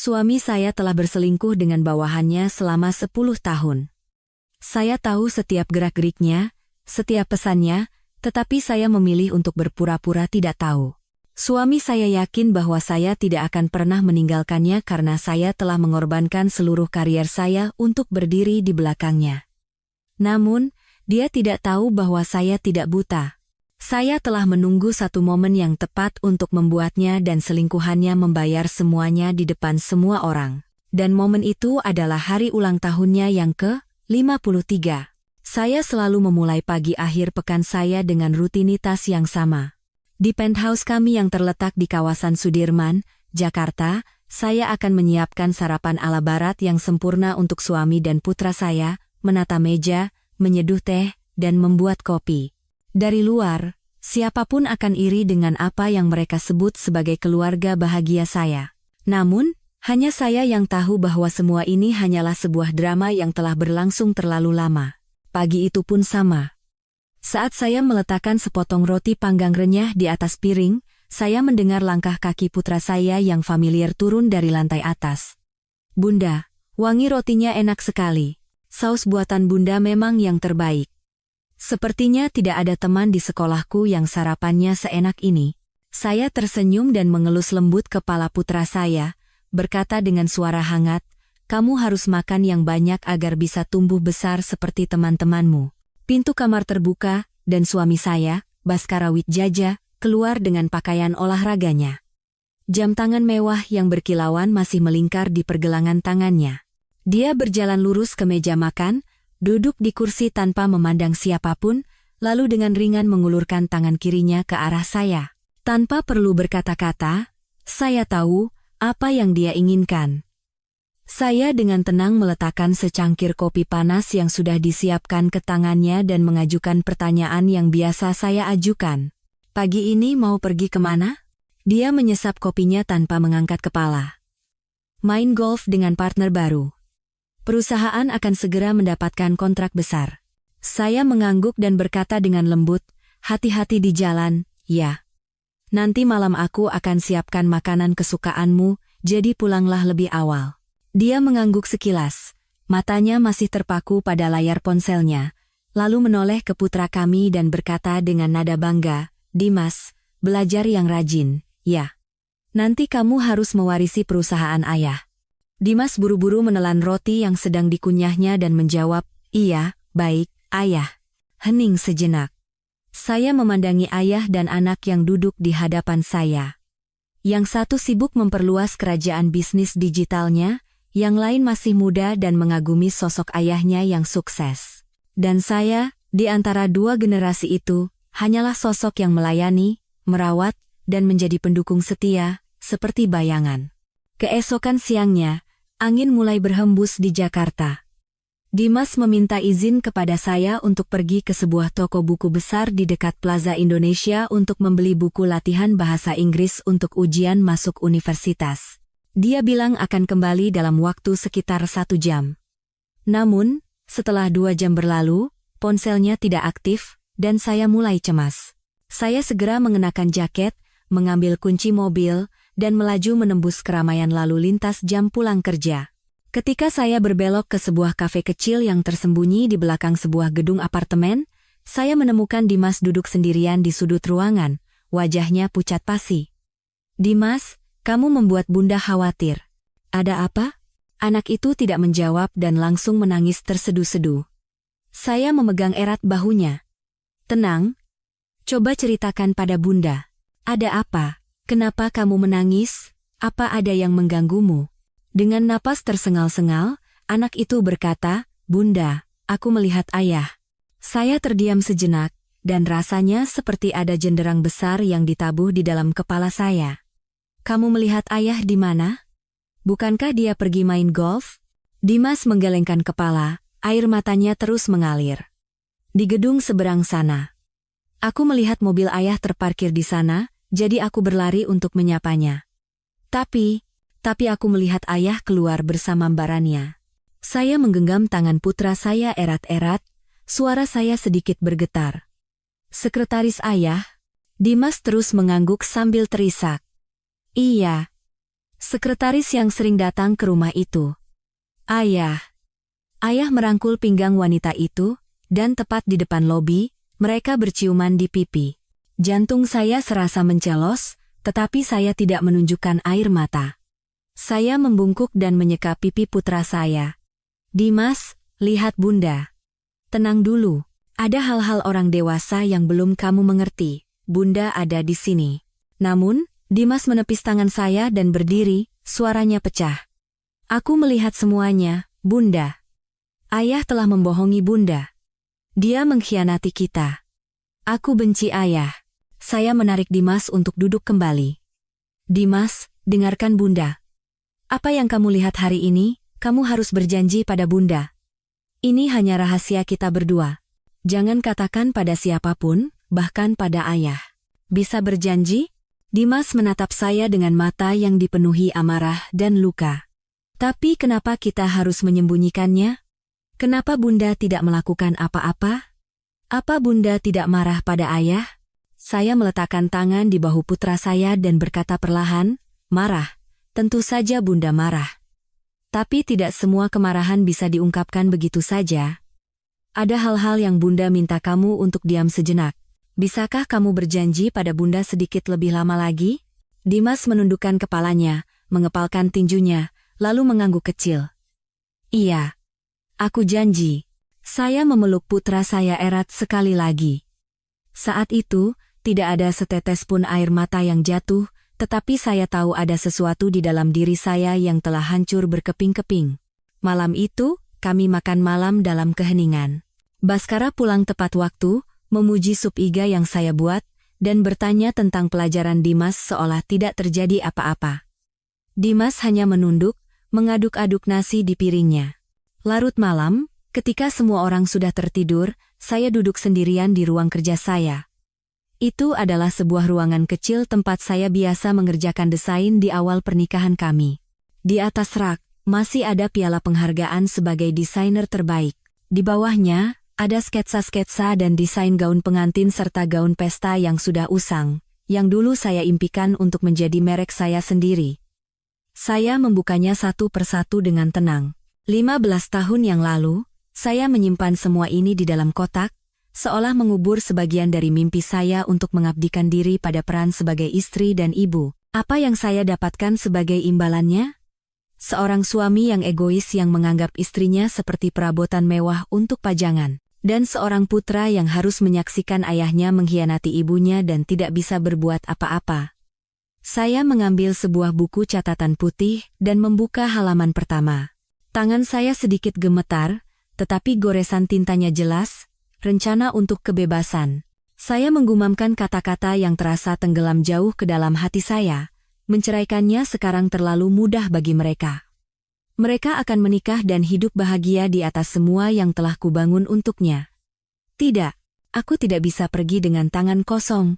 Suami saya telah berselingkuh dengan bawahannya selama 10 tahun. Saya tahu setiap gerak-geriknya, setiap pesannya, tetapi saya memilih untuk berpura-pura tidak tahu. Suami saya yakin bahwa saya tidak akan pernah meninggalkannya karena saya telah mengorbankan seluruh karier saya untuk berdiri di belakangnya. Namun, dia tidak tahu bahwa saya tidak buta. Saya telah menunggu satu momen yang tepat untuk membuatnya dan selingkuhannya membayar semuanya di depan semua orang. Dan momen itu adalah hari ulang tahunnya yang ke-53. Saya selalu memulai pagi akhir pekan saya dengan rutinitas yang sama. Di penthouse kami yang terletak di kawasan Sudirman, Jakarta, saya akan menyiapkan sarapan ala barat yang sempurna untuk suami dan putra saya, menata meja, menyeduh teh, dan membuat kopi. Dari luar, siapapun akan iri dengan apa yang mereka sebut sebagai keluarga bahagia saya. Namun, hanya saya yang tahu bahwa semua ini hanyalah sebuah drama yang telah berlangsung terlalu lama. Pagi itu pun sama. Saat saya meletakkan sepotong roti panggang renyah di atas piring, saya mendengar langkah kaki putra saya yang familiar turun dari lantai atas. "Bunda, wangi rotinya enak sekali. Saus buatan Bunda memang yang terbaik." Sepertinya tidak ada teman di sekolahku yang sarapannya seenak ini. Saya tersenyum dan mengelus lembut kepala putra saya, berkata dengan suara hangat, "Kamu harus makan yang banyak agar bisa tumbuh besar seperti teman-temanmu." Pintu kamar terbuka, dan suami saya, Baskara Wijaya, keluar dengan pakaian olahraganya. Jam tangan mewah yang berkilauan masih melingkar di pergelangan tangannya. Dia berjalan lurus ke meja makan, duduk di kursi tanpa memandang siapapun, lalu dengan ringan mengulurkan tangan kirinya ke arah saya. Tanpa perlu berkata-kata, saya tahu apa yang dia inginkan. Saya dengan tenang meletakkan secangkir kopi panas yang sudah disiapkan ke tangannya dan mengajukan pertanyaan yang biasa saya ajukan. "Pagi ini mau pergi kemana?" Dia menyesap kopinya tanpa mengangkat kepala. "Main golf dengan partner baru. Perusahaan akan segera mendapatkan kontrak besar." Saya mengangguk dan berkata dengan lembut, "Hati-hati di jalan, ya. Nanti malam aku akan siapkan makanan kesukaanmu, jadi pulanglah lebih awal." Dia mengangguk sekilas, matanya masih terpaku pada layar ponselnya, lalu menoleh ke putra kami dan berkata dengan nada bangga, "Dimas, belajar yang rajin, ya. Nanti kamu harus mewarisi perusahaan ayah." Dimas buru-buru menelan roti yang sedang dikunyahnya dan menjawab, "Iya, baik, ayah." Hening sejenak. Saya memandangi ayah dan anak yang duduk di hadapan saya. Yang satu sibuk memperluas kerajaan bisnis digitalnya, yang lain masih muda dan mengagumi sosok ayahnya yang sukses. Dan saya, di antara dua generasi itu, hanyalah sosok yang melayani, merawat, dan menjadi pendukung setia, seperti bayangan. Keesokan siangnya, angin mulai berhembus di Jakarta. Dimas meminta izin kepada saya untuk pergi ke sebuah toko buku besar di dekat Plaza Indonesia untuk membeli buku latihan bahasa Inggris untuk ujian masuk universitas. Dia bilang akan kembali dalam waktu sekitar 1 jam. Namun, setelah 2 jam berlalu, ponselnya tidak aktif, dan saya mulai cemas. Saya segera mengenakan jaket, mengambil kunci mobil, dan melaju menembus keramaian lalu lintas jam pulang kerja. Ketika saya berbelok ke sebuah kafe kecil yang tersembunyi di belakang sebuah gedung apartemen, saya menemukan Dimas duduk sendirian di sudut ruangan, wajahnya pucat pasi. "Dimas, kamu membuat Bunda khawatir. Ada apa?" Anak itu tidak menjawab dan langsung menangis terseduh-seduh. Saya memegang erat bahunya. "Tenang. Coba ceritakan pada Bunda. Ada apa? Kenapa kamu menangis? Apa ada yang mengganggumu?" Dengan napas tersengal-sengal, anak itu berkata, "Bunda, aku melihat ayah." Saya terdiam sejenak, dan rasanya seperti ada jenderang besar yang ditabuh di dalam kepala saya. "Kamu melihat ayah di mana? Bukankah dia pergi main golf?" Dimas menggelengkan kepala, air matanya terus mengalir. "Di gedung seberang sana. Aku melihat mobil ayah terparkir di sana, jadi aku berlari untuk menyapanya. Tapi aku melihat ayah keluar bersama barannya." Saya menggenggam tangan putra saya erat-erat, suara saya sedikit bergetar. "Sekretaris ayah?" Dimas terus mengangguk sambil terisak. "Iya. Sekretaris yang sering datang ke rumah itu. Ayah. Ayah merangkul pinggang wanita itu, dan tepat di depan lobi, mereka berciuman di pipi. Jantung saya serasa mencelos, tetapi saya tidak menunjukkan air mata. Saya membungkuk dan menyeka pipi putra saya. Dimas, lihat Bunda. Tenang dulu. Ada hal-hal orang dewasa yang belum kamu mengerti. Bunda ada di sini. Namun, Dimas menepis tangan saya dan berdiri, suaranya pecah. Aku melihat semuanya, Bunda. Ayah telah membohongi Bunda. Dia mengkhianati kita. Aku benci Ayah. Saya menarik Dimas untuk duduk kembali. Dimas, dengarkan Bunda. Apa yang kamu lihat hari ini, kamu harus berjanji pada Bunda. Ini hanya rahasia kita berdua. Jangan katakan pada siapapun, bahkan pada Ayah. Bisa berjanji? Dimas menatap saya dengan mata yang dipenuhi amarah dan luka. Tapi kenapa kita harus menyembunyikannya? Kenapa Bunda tidak melakukan apa-apa? Apa Bunda tidak marah pada Ayah? Saya meletakkan tangan di bahu putra saya dan berkata perlahan, marah. Tentu saja Bunda marah. Tapi tidak semua kemarahan bisa diungkapkan begitu saja. Ada hal-hal yang Bunda minta kamu untuk diam sejenak. Bisakah kamu berjanji pada Bunda sedikit lebih lama lagi? Dimas menundukkan kepalanya, mengepalkan tinjunya, lalu mengangguk kecil. Iya. Aku janji. Saya memeluk putra saya erat sekali lagi. Saat itu, tidak ada setetes pun air mata yang jatuh, tetapi saya tahu ada sesuatu di dalam diri saya yang telah hancur berkeping-keping. Malam itu, kami makan malam dalam keheningan. Baskara pulang tepat waktu, memuji sup iga yang saya buat, dan bertanya tentang pelajaran Dimas seolah tidak terjadi apa-apa. Dimas hanya menunduk, mengaduk-aduk nasi di piringnya. Larut malam, ketika semua orang sudah tertidur, saya duduk sendirian di ruang kerja saya. Itu adalah sebuah ruangan kecil tempat saya biasa mengerjakan desain di awal pernikahan kami. Di atas rak, masih ada piala penghargaan sebagai desainer terbaik. Di bawahnya, ada sketsa-sketsa dan desain gaun pengantin serta gaun pesta yang sudah usang, yang dulu saya impikan untuk menjadi merek saya sendiri. Saya membukanya satu persatu dengan tenang. 15 tahun yang lalu, saya menyimpan semua ini di dalam kotak, seolah mengubur sebagian dari mimpi saya untuk mengabdikan diri pada peran sebagai istri dan ibu. Apa yang saya dapatkan sebagai imbalannya? Seorang suami yang egois yang menganggap istrinya seperti perabotan mewah untuk pajangan, dan seorang putra yang harus menyaksikan ayahnya mengkhianati ibunya dan tidak bisa berbuat apa-apa. Saya mengambil sebuah buku catatan putih dan membuka halaman pertama. Tangan saya sedikit gemetar, tetapi goresan tintanya jelas, rencana untuk kebebasan. Saya menggumamkan kata-kata yang terasa tenggelam jauh ke dalam hati saya. Menceraikannya sekarang terlalu mudah bagi mereka. Mereka akan menikah dan hidup bahagia di atas semua yang telah kubangun untuknya. Tidak, aku tidak bisa pergi dengan tangan kosong.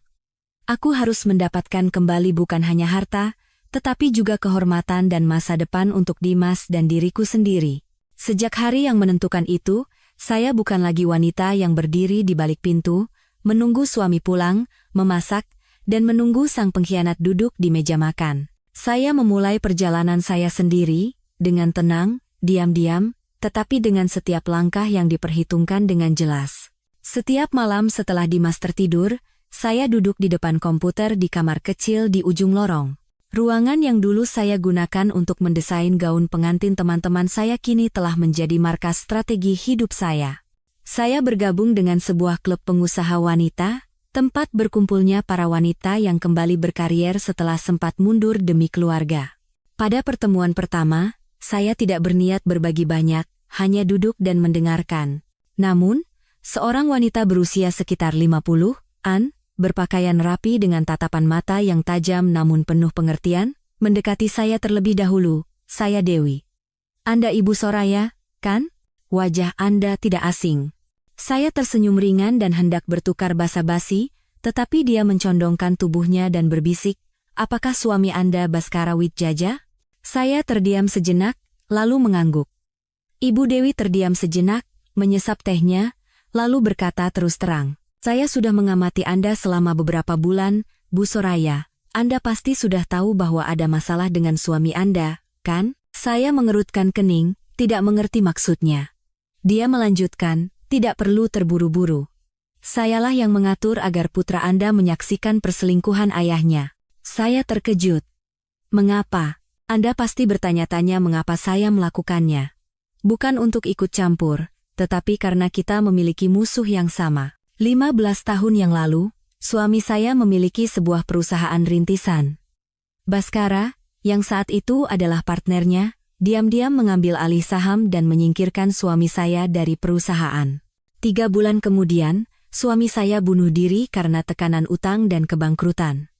Aku harus mendapatkan kembali bukan hanya harta, tetapi juga kehormatan dan masa depan untuk Dimas dan diriku sendiri. Sejak hari yang menentukan itu, saya bukan lagi wanita yang berdiri di balik pintu, menunggu suami pulang, memasak, dan menunggu sang pengkhianat duduk di meja makan. Saya memulai perjalanan saya sendiri, dengan tenang, diam-diam, tetapi dengan setiap langkah yang diperhitungkan dengan jelas. Setiap malam setelah Dimas tertidur, saya duduk di depan komputer di kamar kecil di ujung lorong. Ruangan yang dulu saya gunakan untuk mendesain gaun pengantin teman-teman saya kini telah menjadi markas strategi hidup saya. Saya bergabung dengan sebuah klub pengusaha wanita, tempat berkumpulnya para wanita yang kembali berkarier setelah sempat mundur demi keluarga. Pada pertemuan pertama, saya tidak berniat berbagi banyak, hanya duduk dan mendengarkan. Namun, seorang wanita berusia sekitar 50-an, berpakaian rapi dengan tatapan mata yang tajam namun penuh pengertian, mendekati saya terlebih dahulu. Saya Dewi. Anda Ibu Soraya, kan? Wajah Anda tidak asing. Saya tersenyum ringan dan hendak bertukar basa-basi, tetapi dia mencondongkan tubuhnya dan berbisik, apakah suami Anda Baskara Widjaja? Saya terdiam sejenak, lalu mengangguk. Ibu Dewi terdiam sejenak, menyesap tehnya, lalu berkata terus terang. Saya sudah mengamati Anda selama beberapa bulan, Bu Soraya. Anda pasti sudah tahu bahwa ada masalah dengan suami Anda, kan? Saya mengerutkan kening, tidak mengerti maksudnya. Dia melanjutkan, tidak perlu terburu-buru. Sayalah yang mengatur agar putra Anda menyaksikan perselingkuhan ayahnya. Saya terkejut. Mengapa? Anda pasti bertanya-tanya mengapa saya melakukannya. Bukan untuk ikut campur, tetapi karena kita memiliki musuh yang sama. 15 tahun yang lalu, suami saya memiliki sebuah perusahaan rintisan. Baskara, yang saat itu adalah partnernya, diam-diam mengambil alih saham dan menyingkirkan suami saya dari perusahaan. 3 bulan kemudian, suami saya bunuh diri karena tekanan utang dan kebangkrutan.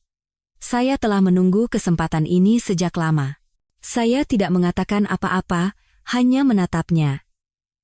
Saya telah menunggu kesempatan ini sejak lama. Saya tidak mengatakan apa-apa, hanya menatapnya.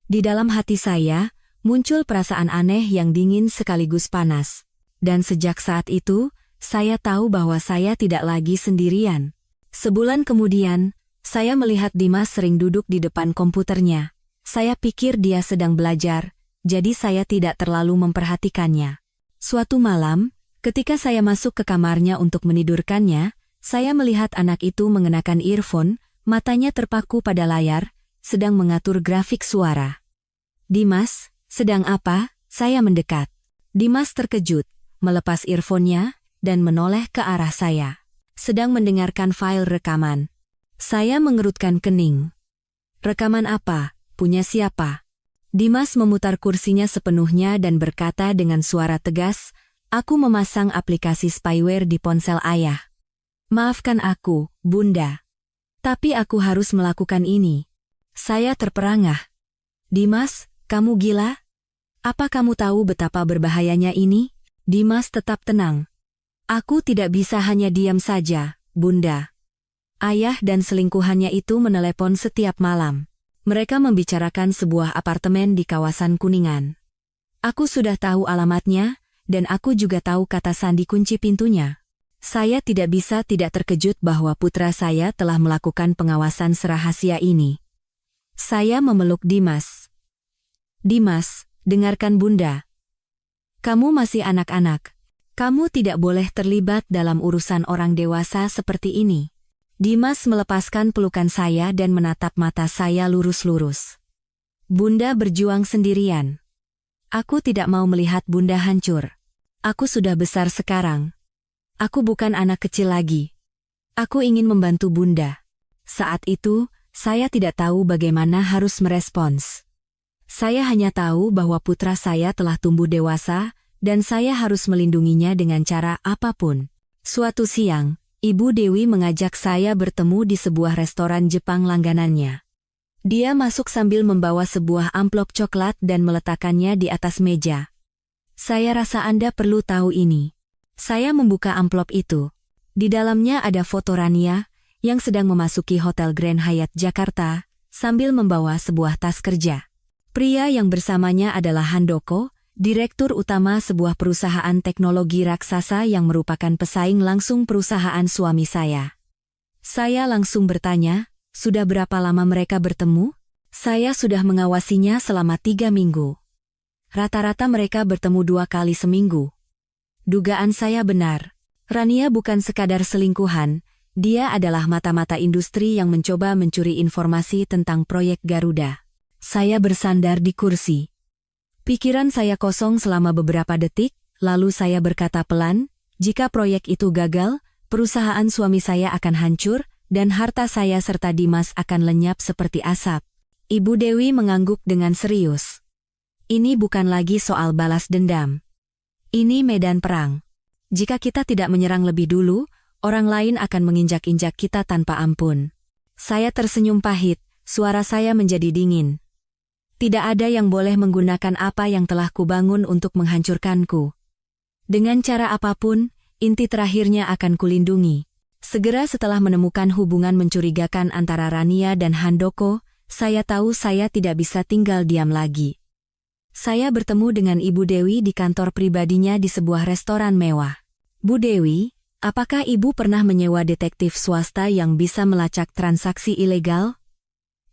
Di dalam hati saya, muncul perasaan aneh yang dingin sekaligus panas. Dan sejak saat itu, saya tahu bahwa saya tidak lagi sendirian. Sebulan kemudian, saya melihat Dimas sering duduk di depan komputernya. Saya pikir dia sedang belajar, jadi saya tidak terlalu memperhatikannya. Suatu malam, ketika saya masuk ke kamarnya untuk menidurkannya, saya melihat anak itu mengenakan earphone, matanya terpaku pada layar, sedang mengatur grafik suara. Dimas, sedang apa? Saya mendekat. Dimas terkejut, melepas earphone-nya, dan menoleh ke arah saya. Sedang mendengarkan file rekaman. Saya mengerutkan kening. Rekaman apa? Punya siapa? Dimas memutar kursinya sepenuhnya dan berkata dengan suara tegas, aku memasang aplikasi spyware di ponsel ayah. Maafkan aku, Bunda. Tapi aku harus melakukan ini. Saya terperangah. Dimas, kamu gila? Apa kamu tahu betapa berbahayanya ini? Dimas tetap tenang. Aku tidak bisa hanya diam saja, Bunda. Ayah dan selingkuhannya itu menelepon setiap malam. Mereka membicarakan sebuah apartemen di kawasan Kuningan. Aku sudah tahu alamatnya, dan aku juga tahu kata sandi kunci pintunya. Saya tidak bisa tidak terkejut bahwa putra saya telah melakukan pengawasan serahasia ini. Saya memeluk Dimas. Dimas, dengarkan Bunda. Kamu masih anak-anak. Kamu tidak boleh terlibat dalam urusan orang dewasa seperti ini. Dimas melepaskan pelukan saya dan menatap mata saya lurus-lurus. Bunda berjuang sendirian. Aku tidak mau melihat Bunda hancur. Aku sudah besar sekarang. Aku bukan anak kecil lagi. Aku ingin membantu Bunda. Saat itu, saya tidak tahu bagaimana harus merespons. Saya hanya tahu bahwa putra saya telah tumbuh dewasa, dan saya harus melindunginya dengan cara apapun. Suatu siang, Ibu Dewi mengajak saya bertemu di sebuah restoran Jepang langganannya. Dia masuk sambil membawa sebuah amplop coklat dan meletakkannya di atas meja. Saya rasa Anda perlu tahu ini. Saya membuka amplop itu. Di dalamnya ada foto Rania, yang sedang memasuki Hotel Grand Hyatt Jakarta, sambil membawa sebuah tas kerja. Pria yang bersamanya adalah Handoko, direktur utama sebuah perusahaan teknologi raksasa yang merupakan pesaing langsung perusahaan suami saya. Saya langsung bertanya, sudah berapa lama mereka bertemu? Saya sudah mengawasinya selama 3 minggu. Rata-rata mereka bertemu 2 kali seminggu. Dugaan saya benar. Rania bukan sekadar selingkuhan, dia adalah mata-mata industri yang mencoba mencuri informasi tentang proyek Garuda. Saya bersandar di kursi. Pikiran saya kosong selama beberapa detik, lalu saya berkata pelan, jika proyek itu gagal, perusahaan suami saya akan hancur, dan harta saya serta Dimas akan lenyap seperti asap. Ibu Dewi mengangguk dengan serius. Ini bukan lagi soal balas dendam. Ini medan perang. Jika kita tidak menyerang lebih dulu, orang lain akan menginjak-injak kita tanpa ampun. Saya tersenyum pahit, suara saya menjadi dingin. Tidak ada yang boleh menggunakan apa yang telah kubangun untuk menghancurkanku. Dengan cara apapun, inti terakhirnya akan kulindungi. Segera setelah menemukan hubungan mencurigakan antara Rania dan Handoko, saya tahu saya tidak bisa tinggal diam lagi. Saya bertemu dengan Ibu Dewi di kantor pribadinya di sebuah restoran mewah. Bu Dewi, apakah Ibu pernah menyewa detektif swasta yang bisa melacak transaksi ilegal?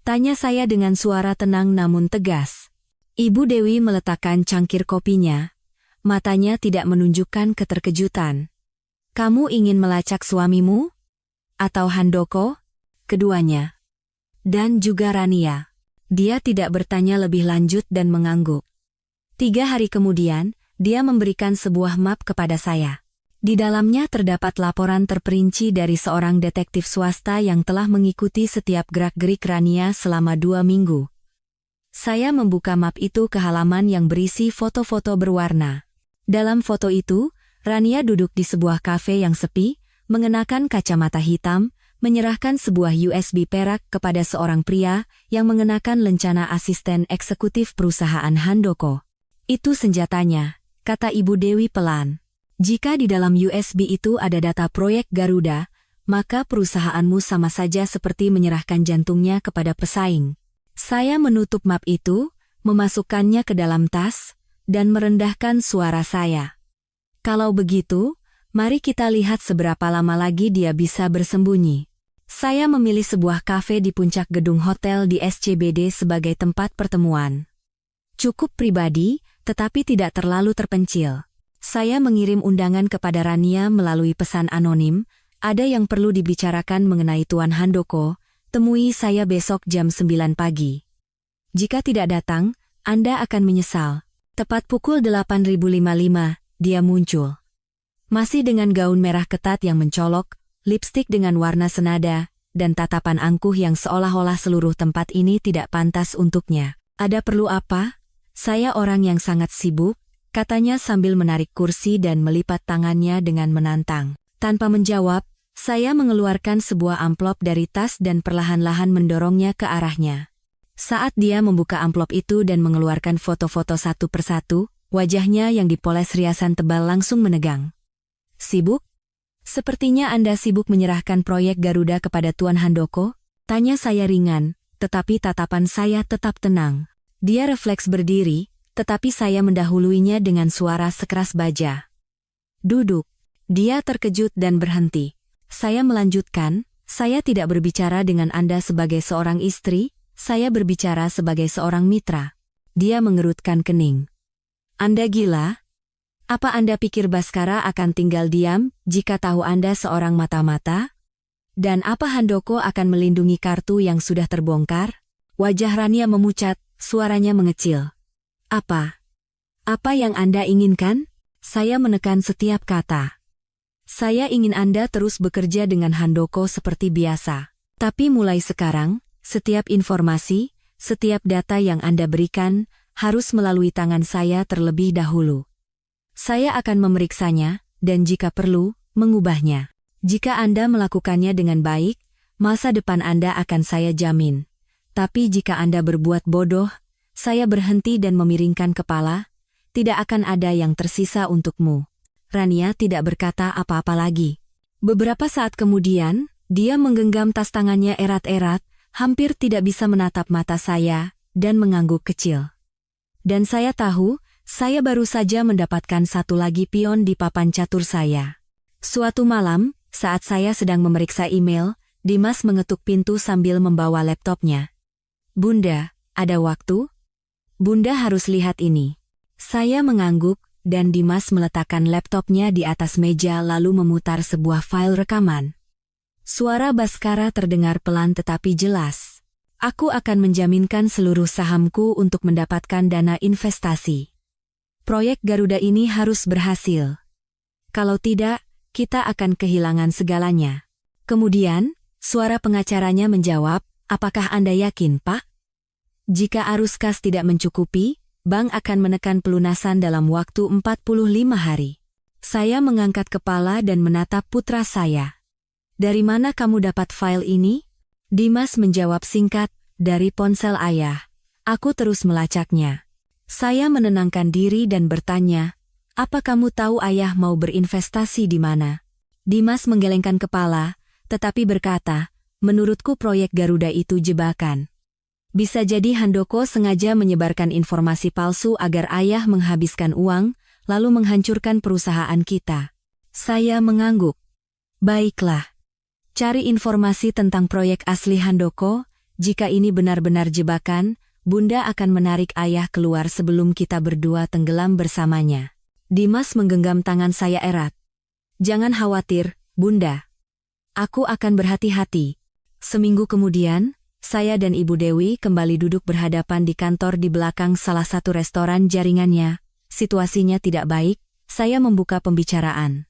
Tanya saya dengan suara tenang namun tegas. Ibu Dewi meletakkan cangkir kopinya. Matanya tidak menunjukkan keterkejutan. Kamu ingin melacak suamimu? Atau Handoko? Keduanya. Dan juga Rania. Dia tidak bertanya lebih lanjut dan mengangguk. 3 hari kemudian, dia memberikan sebuah map kepada saya. Di dalamnya terdapat laporan terperinci dari seorang detektif swasta yang telah mengikuti setiap gerak-gerik Rania selama 2 minggu. Saya membuka map itu ke halaman yang berisi foto-foto berwarna. Dalam foto itu, Rania duduk di sebuah kafe yang sepi, mengenakan kacamata hitam, menyerahkan sebuah USB perak kepada seorang pria yang mengenakan lencana asisten eksekutif perusahaan Handoko. Itu senjatanya, kata Ibu Dewi pelan. Jika di dalam USB itu ada data proyek Garuda, maka perusahaanmu sama saja seperti menyerahkan jantungnya kepada pesaing. Saya menutup map itu, memasukkannya ke dalam tas, dan merendahkan suara saya. Kalau begitu, mari kita lihat seberapa lama lagi dia bisa bersembunyi. Saya memilih sebuah kafe di puncak gedung hotel di SCBD sebagai tempat pertemuan. Cukup pribadi, tetapi tidak terlalu terpencil. Saya mengirim undangan kepada Rania melalui pesan anonim, ada yang perlu dibicarakan mengenai Tuan Handoko, temui saya besok jam 9 pagi. Jika tidak datang, Anda akan menyesal. Tepat pukul 8.055, dia muncul. Masih dengan gaun merah ketat yang mencolok, lipstik dengan warna senada, dan tatapan angkuh yang seolah-olah seluruh tempat ini tidak pantas untuknya. Ada perlu apa? Saya orang yang sangat sibuk, katanya sambil menarik kursi dan melipat tangannya dengan menantang. Tanpa menjawab, saya mengeluarkan sebuah amplop dari tas dan perlahan-lahan mendorongnya ke arahnya. Saat dia membuka amplop itu dan mengeluarkan foto-foto satu persatu, wajahnya yang dipoles riasan tebal langsung menegang. Sibuk? Sepertinya Anda sibuk menyerahkan proyek Garuda kepada Tuan Handoko? Tanya saya ringan, tetapi tatapan saya tetap tenang. Dia refleks berdiri, tetapi saya mendahuluinya dengan suara sekeras baja. Duduk. Dia terkejut dan berhenti. Saya melanjutkan, saya tidak berbicara dengan Anda sebagai seorang istri, saya berbicara sebagai seorang mitra. Dia mengerutkan kening. Anda gila? Apa Anda pikir Baskara akan tinggal diam jika tahu Anda seorang mata-mata? Dan apa Handoko akan melindungi kartu yang sudah terbongkar? Wajah Rania memucat, suaranya mengecil. Apa? Apa yang Anda inginkan? Saya menekan setiap kata. Saya ingin Anda terus bekerja dengan Handoko seperti biasa. Tapi mulai sekarang, setiap informasi, setiap data yang Anda berikan, harus melalui tangan saya terlebih dahulu. Saya akan memeriksanya, dan jika perlu, mengubahnya. Jika Anda melakukannya dengan baik, masa depan Anda akan saya jamin. Tapi jika Anda berbuat bodoh, saya berhenti dan memiringkan kepala, tidak akan ada yang tersisa untukmu. Rania tidak berkata apa-apa lagi. Beberapa saat kemudian, dia menggenggam tas tangannya erat-erat, hampir tidak bisa menatap mata saya, dan mengangguk kecil. Dan saya tahu, saya baru saja mendapatkan satu lagi pion di papan catur saya. Suatu malam, saat saya sedang memeriksa email, Dimas mengetuk pintu sambil membawa laptopnya. Bunda, ada waktu? Bunda harus lihat ini. Saya mengangguk, dan Dimas meletakkan laptopnya di atas meja lalu memutar sebuah file rekaman. Suara Baskara terdengar pelan tetapi jelas. Aku akan menjaminkan seluruh sahamku untuk mendapatkan dana investasi. Proyek Garuda ini harus berhasil. Kalau tidak, kita akan kehilangan segalanya. Kemudian, suara pengacaranya menjawab, apakah Anda yakin, Pak? Jika arus kas tidak mencukupi, bank akan menekan pelunasan dalam waktu 45 hari. Saya mengangkat kepala dan menatap putra saya. Dari mana kamu dapat file ini? Dimas menjawab singkat, dari ponsel ayah. Aku terus melacaknya. Saya menenangkan diri dan bertanya, apa kamu tahu ayah mau berinvestasi di mana? Dimas menggelengkan kepala, tetapi berkata, menurutku proyek Garuda itu jebakan. Bisa jadi Handoko sengaja menyebarkan informasi palsu agar ayah menghabiskan uang, lalu menghancurkan perusahaan kita. Saya mengangguk. Baiklah. Cari informasi tentang proyek asli Handoko, jika ini benar-benar jebakan, Bunda akan menarik ayah keluar sebelum kita berdua tenggelam bersamanya. Dimas menggenggam tangan saya erat. Jangan khawatir, Bunda. Aku akan berhati-hati. Seminggu kemudian, saya dan Ibu Dewi kembali duduk berhadapan di kantor di belakang salah satu restoran jaringannya. Situasinya tidak baik, saya membuka pembicaraan.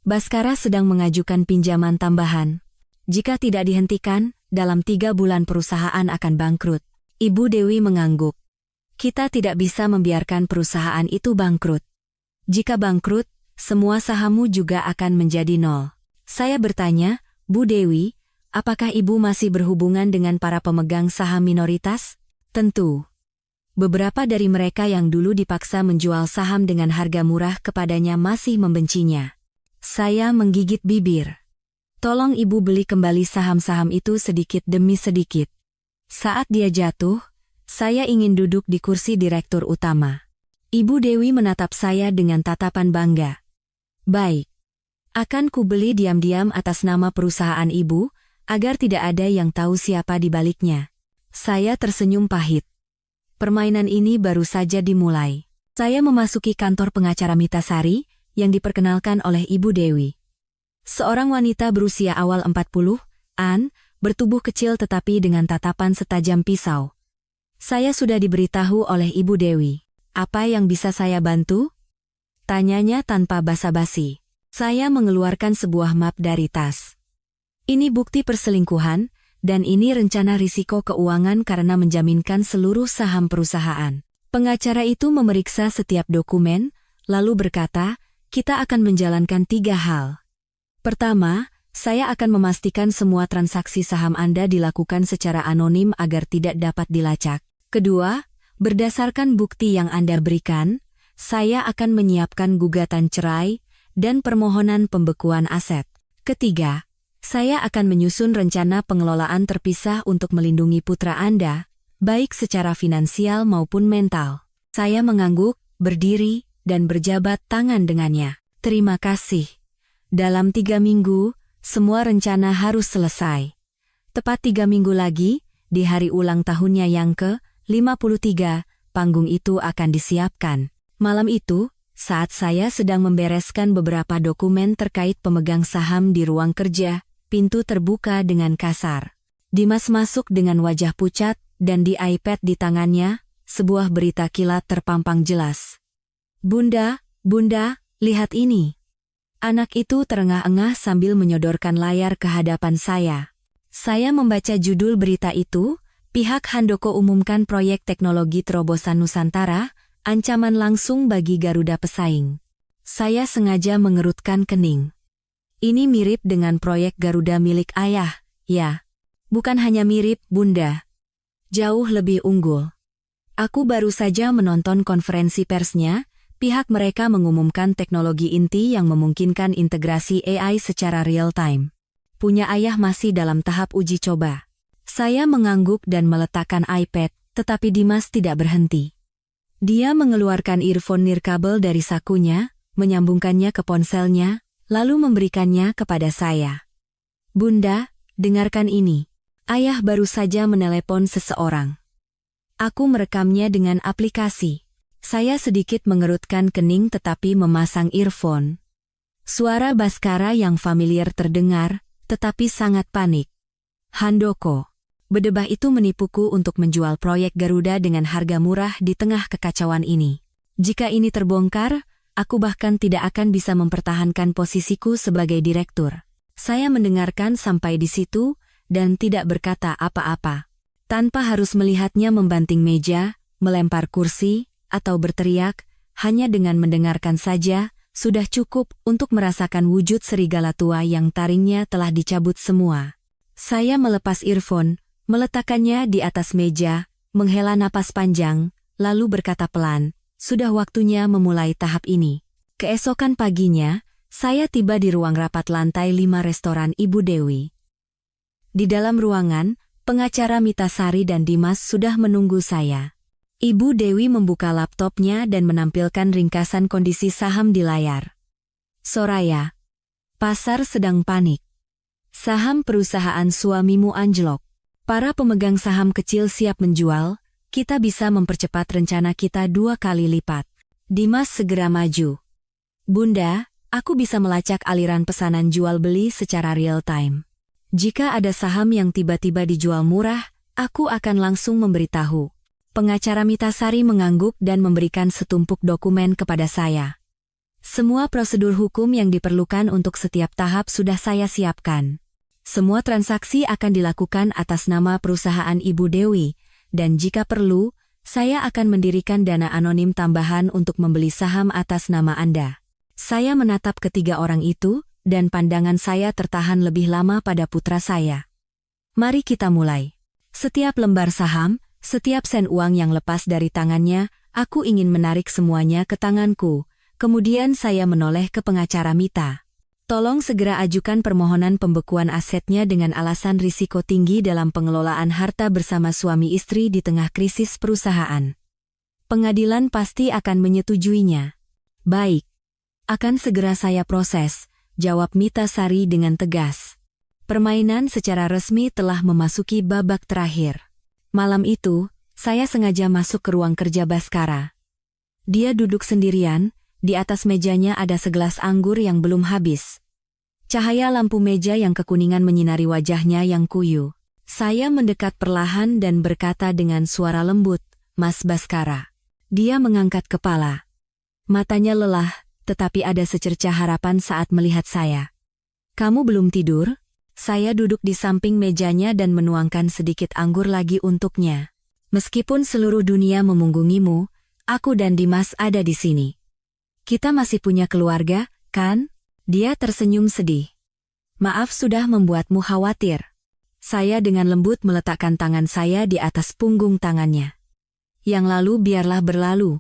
Baskara sedang mengajukan pinjaman tambahan. Jika tidak dihentikan, dalam 3 bulan perusahaan akan bangkrut. Ibu Dewi mengangguk. Kita tidak bisa membiarkan perusahaan itu bangkrut. Jika bangkrut, semua sahammu juga akan menjadi nol. Saya bertanya, Bu Dewi, apakah Ibu masih berhubungan dengan para pemegang saham minoritas? Tentu. Beberapa dari mereka yang dulu dipaksa menjual saham dengan harga murah kepadanya masih membencinya. Saya menggigit bibir. Tolong Ibu beli kembali saham-saham itu sedikit demi sedikit. Saat dia jatuh, saya ingin duduk di kursi direktur utama. Ibu Dewi menatap saya dengan tatapan bangga. Baik. Akan kubeli diam-diam atas nama perusahaan Ibu, agar tidak ada yang tahu siapa di baliknya. Saya tersenyum pahit. Permainan ini baru saja dimulai. Saya memasuki kantor pengacara Mita Sari, yang diperkenalkan oleh Ibu Dewi. Seorang wanita berusia awal 40-an, bertubuh kecil tetapi dengan tatapan setajam pisau. Saya sudah diberitahu oleh Ibu Dewi. Apa yang bisa saya bantu? Tanyanya tanpa basa-basi. Saya mengeluarkan sebuah map dari tas. Ini bukti perselingkuhan, dan ini rencana risiko keuangan karena menjaminkan seluruh saham perusahaan. Pengacara itu memeriksa setiap dokumen, lalu berkata, kita akan menjalankan 3 hal. Pertama, saya akan memastikan semua transaksi saham Anda dilakukan secara anonim agar tidak dapat dilacak. Kedua, berdasarkan bukti yang Anda berikan, saya akan menyiapkan gugatan cerai dan permohonan pembekuan aset. Ketiga, saya akan menyusun rencana pengelolaan terpisah untuk melindungi putra Anda, baik secara finansial maupun mental. Saya mengangguk, berdiri, dan berjabat tangan dengannya. Terima kasih. Dalam 3 minggu, semua rencana harus selesai. Tepat 3 minggu lagi, di hari ulang tahunnya yang ke-53, panggung itu akan disiapkan. Malam itu, saat saya sedang membereskan beberapa dokumen terkait pemegang saham di ruang kerja, pintu terbuka dengan kasar. Dimas masuk dengan wajah pucat, dan di iPad di tangannya, sebuah berita kilat terpampang jelas. Bunda, lihat ini. Anak itu terengah-engah sambil menyodorkan layar ke hadapan saya. Saya membaca judul berita itu, pihak Handoko umumkan proyek teknologi terobosan Nusantara, ancaman langsung bagi Garuda pesaing. Saya sengaja mengerutkan kening. Ini mirip dengan proyek Garuda milik ayah, ya. Bukan hanya mirip, Bunda. Jauh lebih unggul. Aku baru saja menonton konferensi persnya. Pihak mereka mengumumkan teknologi inti yang memungkinkan integrasi AI secara real-time. Punya ayah masih dalam tahap uji coba. Saya mengangguk dan meletakkan iPad, tetapi Dimas tidak berhenti. Dia mengeluarkan earphone nirkabel dari sakunya, menyambungkannya ke ponselnya, lalu memberikannya kepada saya. Bunda, dengarkan ini. Ayah baru saja menelepon seseorang. Aku merekamnya dengan aplikasi. Saya sedikit mengerutkan kening tetapi memasang earphone. Suara Baskara yang familiar terdengar, tetapi sangat panik. Handoko. Bedebah itu menipuku untuk menjual proyek Garuda dengan harga murah di tengah kekacauan ini. Jika ini terbongkar, aku bahkan tidak akan bisa mempertahankan posisiku sebagai direktur. Saya mendengarkan sampai di situ, dan tidak berkata apa-apa. Tanpa harus melihatnya membanting meja, melempar kursi, atau berteriak, hanya dengan mendengarkan saja, sudah cukup untuk merasakan wujud serigala tua yang taringnya telah dicabut semua. Saya melepas earphone, meletakkannya di atas meja, menghela napas panjang, lalu berkata pelan, sudah waktunya memulai tahap ini. Keesokan paginya, saya tiba di ruang rapat lantai 5 restoran Ibu Dewi. Di dalam ruangan, pengacara Mita Sari dan Dimas sudah menunggu saya. Ibu Dewi membuka laptopnya dan menampilkan ringkasan kondisi saham di layar. Soraya. Pasar sedang panik. Saham perusahaan suamimu anjlok. Para pemegang saham kecil siap menjual, kita bisa mempercepat rencana kita 2 kali lipat. Dimas segera maju. Bunda, aku bisa melacak aliran pesanan jual-beli secara real-time. Jika ada saham yang tiba-tiba dijual murah, aku akan langsung memberitahu. Pengacara Mita Sari mengangguk dan memberikan setumpuk dokumen kepada saya. Semua prosedur hukum yang diperlukan untuk setiap tahap sudah saya siapkan. Semua transaksi akan dilakukan atas nama perusahaan Ibu Dewi, dan jika perlu, saya akan mendirikan dana anonim tambahan untuk membeli saham atas nama Anda. Saya menatap ketiga orang itu, dan pandangan saya tertahan lebih lama pada putra saya. Mari kita mulai. Setiap lembar saham, setiap sen uang yang lepas dari tangannya, aku ingin menarik semuanya ke tanganku. Kemudian saya menoleh ke pengacara Mita. Tolong segera ajukan permohonan pembekuan asetnya dengan alasan risiko tinggi dalam pengelolaan harta bersama suami istri di tengah krisis perusahaan. Pengadilan pasti akan menyetujuinya. Baik. Akan segera saya proses, jawab Mita Sari dengan tegas. Permainan secara resmi telah memasuki babak terakhir. Malam itu, saya sengaja masuk ke ruang kerja Baskara. Dia duduk sendirian, di atas mejanya ada segelas anggur yang belum habis. Cahaya lampu meja yang kekuningan menyinari wajahnya yang kuyu. Saya mendekat perlahan dan berkata dengan suara lembut, "Mas Baskara." Dia mengangkat kepala. Matanya lelah, tetapi ada secercah harapan saat melihat saya. "Kamu belum tidur?" Saya duduk di samping mejanya dan menuangkan sedikit anggur lagi untuknya. "Meskipun seluruh dunia memunggungimu, aku dan Dimas ada di sini. Kita masih punya keluarga, kan?" Dia tersenyum sedih. "Maaf sudah membuatmu khawatir." Saya dengan lembut meletakkan tangan saya di atas punggung tangannya. "Yang lalu biarlah berlalu.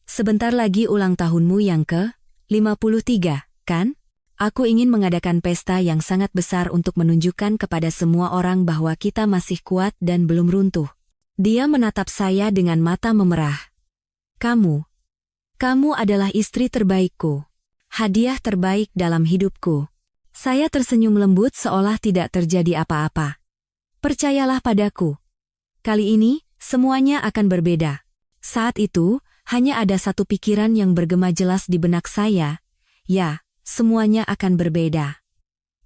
Sebentar lagi ulang tahunmu yang ke-53, kan? Aku ingin mengadakan pesta yang sangat besar untuk menunjukkan kepada semua orang bahwa kita masih kuat dan belum runtuh." Dia menatap saya dengan mata memerah. Kamu adalah istri terbaikku. Hadiah terbaik dalam hidupku." Saya tersenyum lembut seolah tidak terjadi apa-apa. "Percayalah padaku. Kali ini, semuanya akan berbeda." Saat itu, hanya ada satu pikiran yang bergema jelas di benak saya. Ya, semuanya akan berbeda.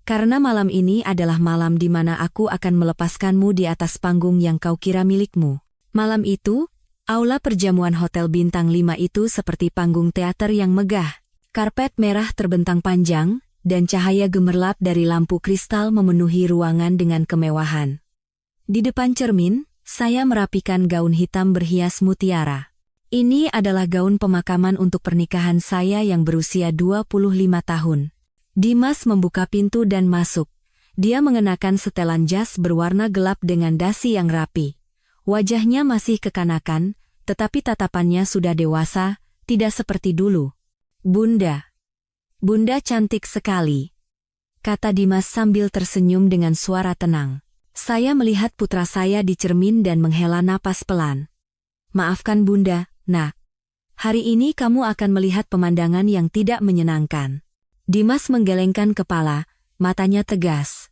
Karena malam ini adalah malam di mana aku akan melepaskanmu di atas panggung yang kau kira milikmu. Malam itu, aula perjamuan Hotel Bintang 5 itu seperti panggung teater yang megah. Karpet merah terbentang panjang, dan cahaya gemerlap dari lampu kristal memenuhi ruangan dengan kemewahan. Di depan cermin, saya merapikan gaun hitam berhias mutiara. Ini adalah gaun pemakaman untuk pernikahan saya yang berusia 25 tahun. Dimas membuka pintu dan masuk. Dia mengenakan setelan jas berwarna gelap dengan dasi yang rapi. Wajahnya masih kekanakan, tetapi tatapannya sudah dewasa, tidak seperti dulu. Bunda cantik sekali," kata Dimas sambil tersenyum dengan suara tenang. Saya melihat putra saya di cermin dan menghela napas pelan. "Maafkan Bunda, Nak. Hari ini kamu akan melihat pemandangan yang tidak menyenangkan." Dimas menggelengkan kepala, matanya tegas.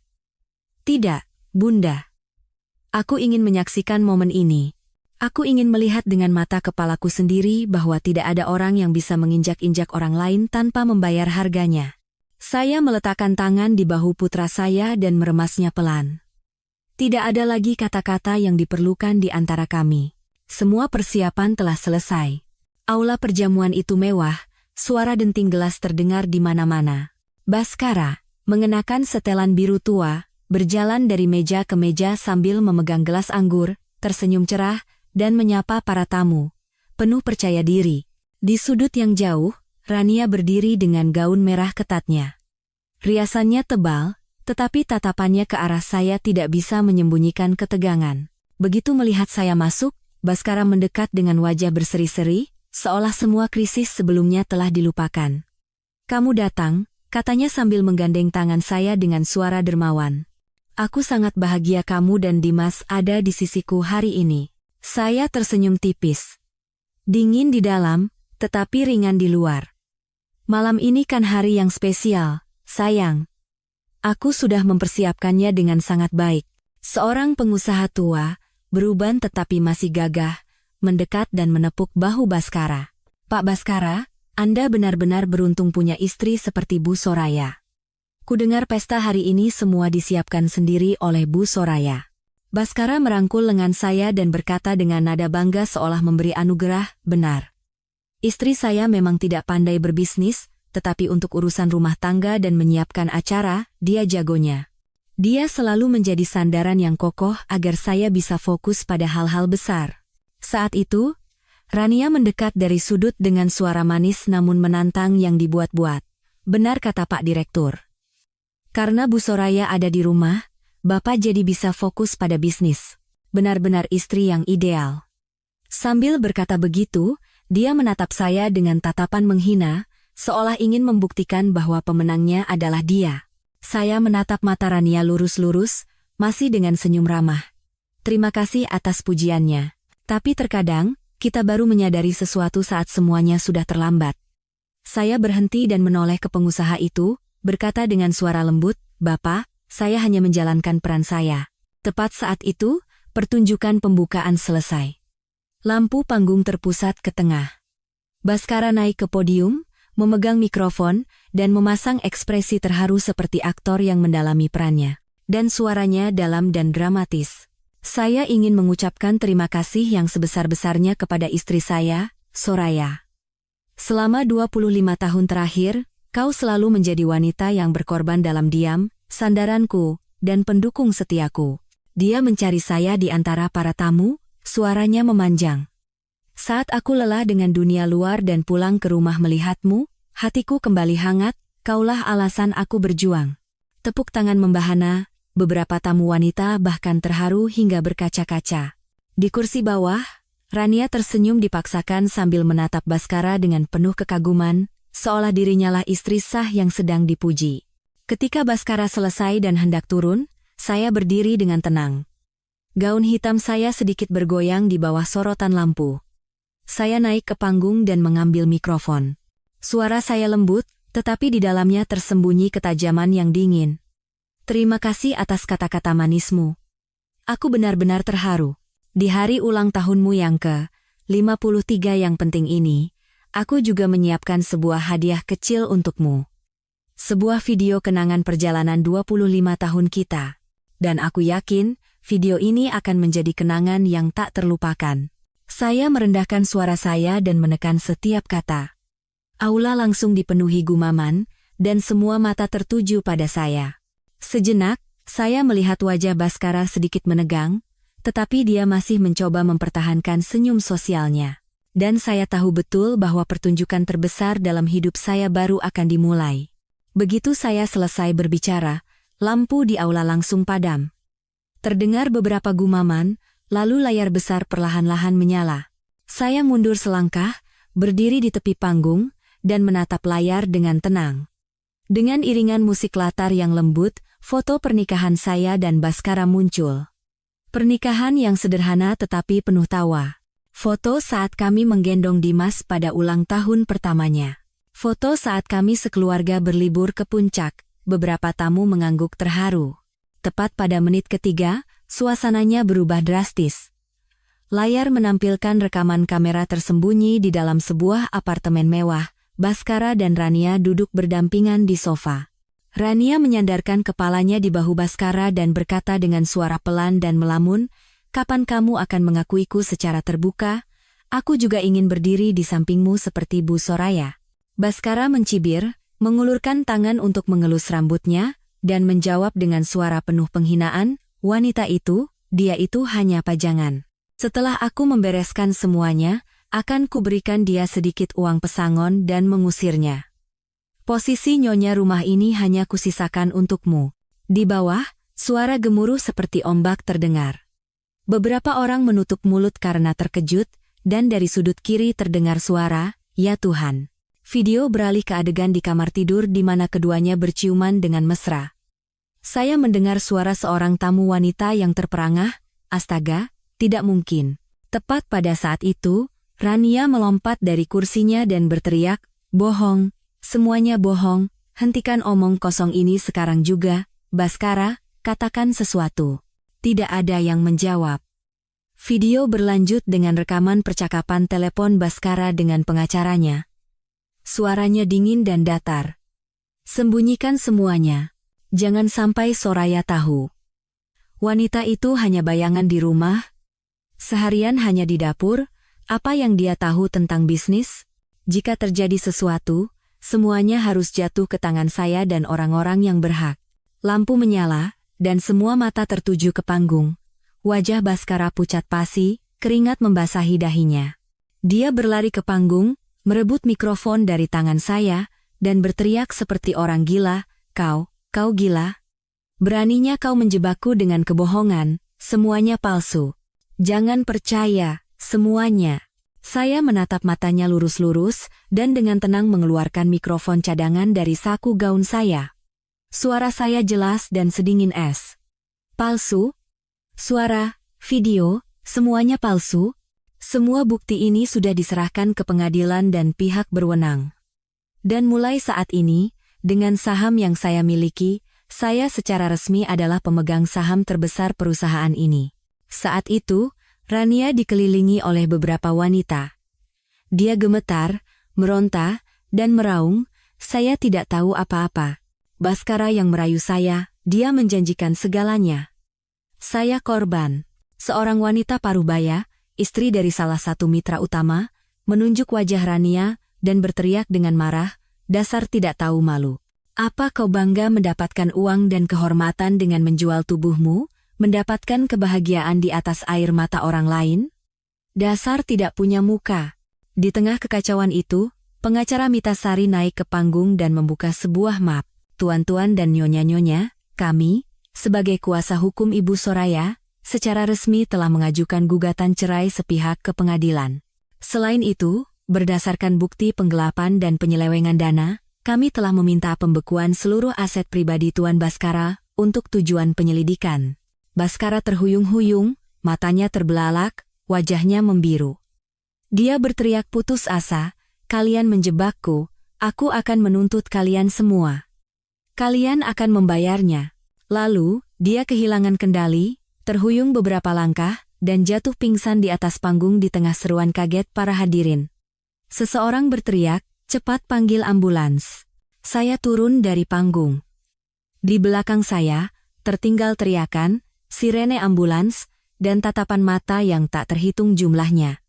"Tidak, Bunda. Aku ingin menyaksikan momen ini. Aku ingin melihat dengan mata kepalaku sendiri bahwa tidak ada orang yang bisa menginjak-injak orang lain tanpa membayar harganya." Saya meletakkan tangan di bahu putra saya dan meremasnya pelan. Tidak ada lagi kata-kata yang diperlukan di antara kami. Semua persiapan telah selesai. Aula perjamuan itu mewah, suara denting gelas terdengar di mana-mana. Baskara, mengenakan setelan biru tua, berjalan dari meja ke meja sambil memegang gelas anggur, tersenyum cerah, dan menyapa para tamu. Penuh percaya diri. Di sudut yang jauh, Rania berdiri dengan gaun merah ketatnya. Riasannya tebal, tetapi tatapannya ke arah saya tidak bisa menyembunyikan ketegangan. Begitu melihat saya masuk, Baskara mendekat dengan wajah berseri-seri, seolah semua krisis sebelumnya telah dilupakan. "Kamu datang," katanya sambil menggandeng tangan saya dengan suara dermawan. "Aku sangat bahagia kamu dan Dimas ada di sisiku hari ini." Saya tersenyum tipis. Dingin di dalam, tetapi ringan di luar. "Malam ini kan hari yang spesial, sayang. Aku sudah mempersiapkannya dengan sangat baik." Seorang pengusaha tua, beruban tetapi masih gagah, mendekat dan menepuk bahu Baskara. "Pak Baskara, Anda benar-benar beruntung punya istri seperti Bu Soraya. Kudengar pesta hari ini semua disiapkan sendiri oleh Bu Soraya. Baskara merangkul lengan saya dan berkata dengan nada bangga seolah memberi anugerah, benar. Istri saya memang tidak pandai berbisnis, tetapi untuk urusan rumah tangga dan menyiapkan acara, dia jagonya. Dia selalu menjadi sandaran yang kokoh agar saya bisa fokus pada hal-hal besar. Saat itu, Rania mendekat dari sudut dengan suara manis namun menantang yang dibuat-buat. Benar kata Pak Direktur. Karena Bu Soraya ada di rumah, Bapak jadi bisa fokus pada bisnis. Benar-benar istri yang ideal. Sambil berkata begitu, dia menatap saya dengan tatapan menghina, seolah ingin membuktikan bahwa pemenangnya adalah dia. Saya menatap mata Rania lurus-lurus, masih dengan senyum ramah. Terima kasih atas pujiannya. Tapi terkadang, kita baru menyadari sesuatu saat semuanya sudah terlambat. Saya berhenti dan menoleh ke pengusaha itu, berkata dengan suara lembut, Bapak, saya hanya menjalankan peran saya. Tepat saat itu, pertunjukan pembukaan selesai. Lampu panggung terpusat ke tengah. Baskara naik ke podium, memegang mikrofon, dan memasang ekspresi terharu seperti aktor yang mendalami perannya. Dan suaranya dalam dan dramatis. Saya ingin mengucapkan terima kasih yang sebesar-besarnya kepada istri saya, Soraya. Selama 25 tahun terakhir, kau selalu menjadi wanita yang berkorban dalam diam, sandaranku, dan pendukung setiaku. Dia mencari saya di antara para tamu, suaranya memanjang. Saat aku lelah dengan dunia luar dan pulang ke rumah melihatmu, hatiku kembali hangat, kaulah alasan aku berjuang. Tepuk tangan membahana. Beberapa tamu wanita bahkan terharu hingga berkaca-kaca. Di kursi bawah, Rania tersenyum dipaksakan sambil menatap Baskara dengan penuh kekaguman, seolah dirinya lah istri sah yang sedang dipuji. Ketika Baskara selesai dan hendak turun, saya berdiri dengan tenang. Gaun hitam saya sedikit bergoyang di bawah sorotan lampu. Saya naik ke panggung dan mengambil mikrofon. Suara saya lembut, tetapi di dalamnya tersembunyi ketajaman yang dingin. Terima kasih atas kata-kata manismu. Aku benar-benar terharu. Di hari ulang tahunmu yang ke-53 yang penting ini, aku juga menyiapkan sebuah hadiah kecil untukmu. Sebuah video kenangan perjalanan 25 tahun kita. Dan aku yakin, video ini akan menjadi kenangan yang tak terlupakan. Saya merendahkan suara saya dan menekan setiap kata. Aula langsung dipenuhi gumaman, dan semua mata tertuju pada saya. Sejenak, saya melihat wajah Baskara sedikit menegang, tetapi dia masih mencoba mempertahankan senyum sosialnya. Dan saya tahu betul bahwa pertunjukan terbesar dalam hidup saya baru akan dimulai. Begitu saya selesai berbicara, lampu di aula langsung padam. Terdengar beberapa gumaman, lalu layar besar perlahan-lahan menyala. Saya mundur selangkah, berdiri di tepi panggung, dan menatap layar dengan tenang. Dengan iringan musik latar yang lembut, foto pernikahan saya dan Baskara muncul. Pernikahan yang sederhana tetapi penuh tawa. Foto saat kami menggendong Dimas pada ulang tahun pertamanya. Foto saat kami sekeluarga berlibur ke puncak, beberapa tamu mengangguk terharu. Tepat pada menit ketiga, suasananya berubah drastis. Layar menampilkan rekaman kamera tersembunyi di dalam sebuah apartemen mewah. Baskara dan Rania duduk berdampingan di sofa. Rania menyandarkan kepalanya di bahu Baskara dan berkata dengan suara pelan dan melamun, "Kapan kamu akan mengakuiku secara terbuka? Aku juga ingin berdiri di sampingmu seperti Bu Soraya." Baskara mencibir, mengulurkan tangan untuk mengelus rambutnya, dan menjawab dengan suara penuh penghinaan, "Wanita itu, dia itu hanya pajangan. Setelah aku membereskan semuanya, akan kuberikan dia sedikit uang pesangon dan mengusirnya. Posisi nyonya rumah ini hanya kusisakan untukmu." Di bawah, suara gemuruh seperti ombak terdengar. Beberapa orang menutup mulut karena terkejut, dan dari sudut kiri terdengar suara, "Ya Tuhan." Video beralih ke adegan di kamar tidur di mana keduanya berciuman dengan mesra. Saya mendengar suara seorang tamu wanita yang terperangah, "Astaga, tidak mungkin." Tepat pada saat itu, Rania melompat dari kursinya dan berteriak, "Bohong, semuanya bohong, hentikan omong kosong ini sekarang juga, Baskara, katakan sesuatu." Tidak ada yang menjawab. Video berlanjut dengan rekaman percakapan telepon Baskara dengan pengacaranya. Suaranya dingin dan datar. Sembunyikan semuanya. Jangan sampai Soraya tahu. Wanita itu hanya bayangan di rumah. Seharian hanya di dapur. Apa yang dia tahu tentang bisnis? Jika terjadi sesuatu, semuanya harus jatuh ke tangan saya dan orang-orang yang berhak. Lampu menyala, dan semua mata tertuju ke panggung. Wajah Baskara pucat pasi, keringat membasahi dahinya. Dia berlari ke panggung, merebut mikrofon dari tangan saya, dan berteriak seperti orang gila, kau gila? Beraninya kau menjebakku dengan kebohongan, semuanya palsu. Jangan percaya, semuanya. Saya menatap matanya lurus-lurus, dan dengan tenang mengeluarkan mikrofon cadangan dari saku gaun saya. Suara saya jelas dan sedingin es. Palsu? Suara, video, semuanya palsu? Semua bukti ini sudah diserahkan ke pengadilan dan pihak berwenang. Dan mulai saat ini, dengan saham yang saya miliki, saya secara resmi adalah pemegang saham terbesar perusahaan ini. Saat itu, Rania dikelilingi oleh beberapa wanita. Dia gemetar, meronta, dan meraung. Saya tidak tahu apa-apa. Baskara yang merayu saya, dia menjanjikan segalanya. Saya korban. Seorang wanita parubaya, istri dari salah satu mitra utama, menunjuk wajah Rania dan berteriak dengan marah, dasar tidak tahu malu. Apa kau bangga mendapatkan uang dan kehormatan dengan menjual tubuhmu, mendapatkan kebahagiaan di atas air mata orang lain? Dasar tidak punya muka. Di tengah kekacauan itu, pengacara Mita Sari naik ke panggung dan membuka sebuah map. Tuan-tuan dan nyonya-nyonya, kami, sebagai kuasa hukum Ibu Soraya, secara resmi telah mengajukan gugatan cerai sepihak ke pengadilan. Selain itu, berdasarkan bukti penggelapan dan penyelewengan dana, kami telah meminta pembekuan seluruh aset pribadi Tuan Baskara untuk tujuan penyelidikan. Baskara terhuyung-huyung, matanya terbelalak, wajahnya membiru. Dia berteriak putus asa, kalian menjebakku, aku akan menuntut kalian semua. Kalian akan membayarnya. Lalu, dia kehilangan kendali, terhuyung beberapa langkah, dan jatuh pingsan di atas panggung di tengah seruan kaget para hadirin. Seseorang berteriak, cepat panggil ambulans. Saya turun dari panggung. Di belakang saya, tertinggal teriakan, sirene ambulans, dan tatapan mata yang tak terhitung jumlahnya.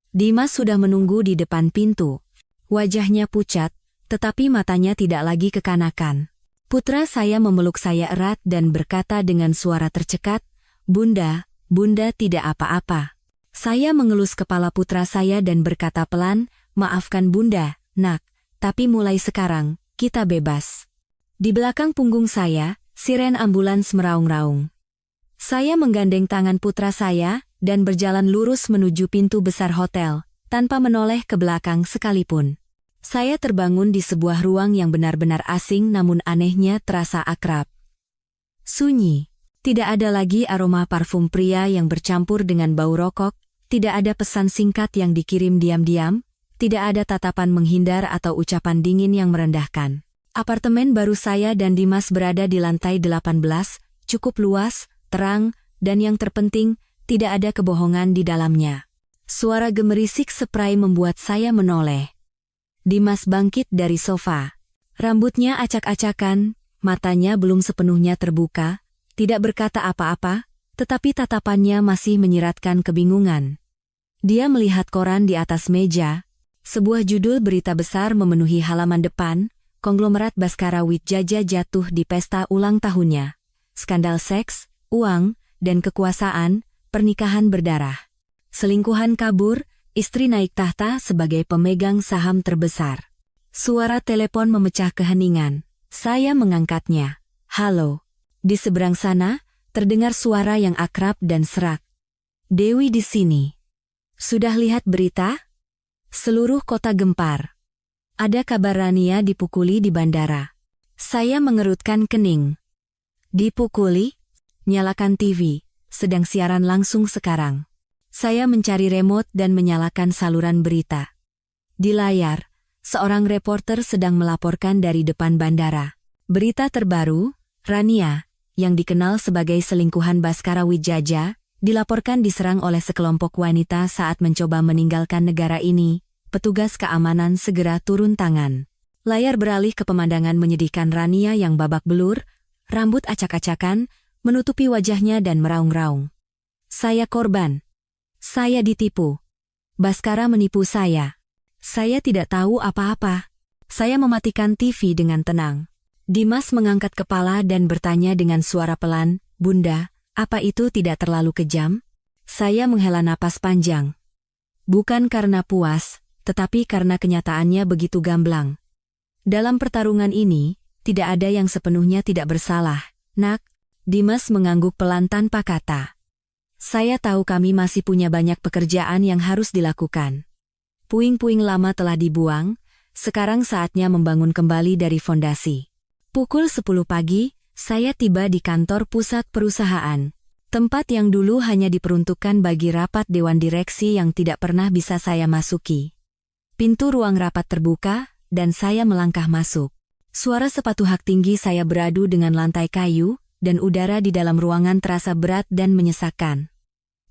Dimas sudah menunggu di depan pintu. Wajahnya pucat, tetapi matanya tidak lagi kekanakan. Putra saya memeluk saya erat dan berkata dengan suara tercekat, Bunda, Bunda tidak apa-apa. Saya mengelus kepala putra saya dan berkata pelan, maafkan Bunda, Nak, tapi mulai sekarang, kita bebas. Di belakang punggung saya, siren ambulans meraung-raung. Saya menggandeng tangan putra saya, dan berjalan lurus menuju pintu besar hotel, tanpa menoleh ke belakang sekalipun. Saya terbangun di sebuah ruang yang benar-benar asing namun anehnya terasa akrab. Sunyi. Tidak ada lagi aroma parfum pria yang bercampur dengan bau rokok, tidak ada pesan singkat yang dikirim diam-diam, tidak ada tatapan menghindar atau ucapan dingin yang merendahkan. Apartemen baru saya dan Dimas berada di lantai 18, cukup luas, terang, dan yang terpenting, tidak ada kebohongan di dalamnya. Suara gemerisik spray membuat saya menoleh. Dimas bangkit dari sofa. Rambutnya acak-acakan, matanya belum sepenuhnya terbuka, tidak berkata apa-apa, tetapi tatapannya masih menyiratkan kebingungan. Dia melihat koran di atas meja. Sebuah judul berita besar memenuhi halaman depan, konglomerat Baskara Wijaya jatuh di pesta ulang tahunnya. Skandal seks, uang, dan kekuasaan, pernikahan berdarah. Selingkuhan kabur, istri naik tahta sebagai pemegang saham terbesar. Suara telepon memecah keheningan. Saya mengangkatnya. Halo. Di seberang sana, terdengar suara yang akrab dan serak. Dewi di sini. Sudah lihat berita? Seluruh kota gempar. Ada kabar Rania dipukuli di bandara. Saya mengerutkan kening. Dipukuli? Nyalakan TV, sedang siaran langsung sekarang. Saya mencari remote dan menyalakan saluran berita. Di layar, seorang reporter sedang melaporkan dari depan bandara. Berita terbaru, Rania, yang dikenal sebagai selingkuhan Baskara Wijaya, dilaporkan diserang oleh sekelompok wanita saat mencoba meninggalkan negara ini, petugas keamanan segera turun tangan. Layar beralih ke pemandangan menyedihkan Rania yang babak belur, rambut acak-acakan, menutupi wajahnya dan meraung-raung. Saya korban. Saya ditipu. Baskara menipu saya. Saya tidak tahu apa-apa. Saya mematikan TV dengan tenang. Dimas mengangkat kepala dan bertanya dengan suara pelan, "Bunda, apa itu tidak terlalu kejam?" Saya menghela napas panjang. Bukan karena puas, tetapi karena kenyataannya begitu gamblang. Dalam pertarungan ini, tidak ada yang sepenuhnya tidak bersalah, Nak. Dimas mengangguk pelan tanpa kata. Saya tahu kami masih punya banyak pekerjaan yang harus dilakukan. Puing-puing lama telah dibuang, sekarang saatnya membangun kembali dari fondasi. Pukul 10 pagi, saya tiba di kantor pusat perusahaan. Tempat yang dulu hanya diperuntukkan bagi rapat dewan direksi yang tidak pernah bisa saya masuki. Pintu ruang rapat terbuka, dan saya melangkah masuk. Suara sepatu hak tinggi saya beradu dengan lantai kayu, dan udara di dalam ruangan terasa berat dan menyesakkan.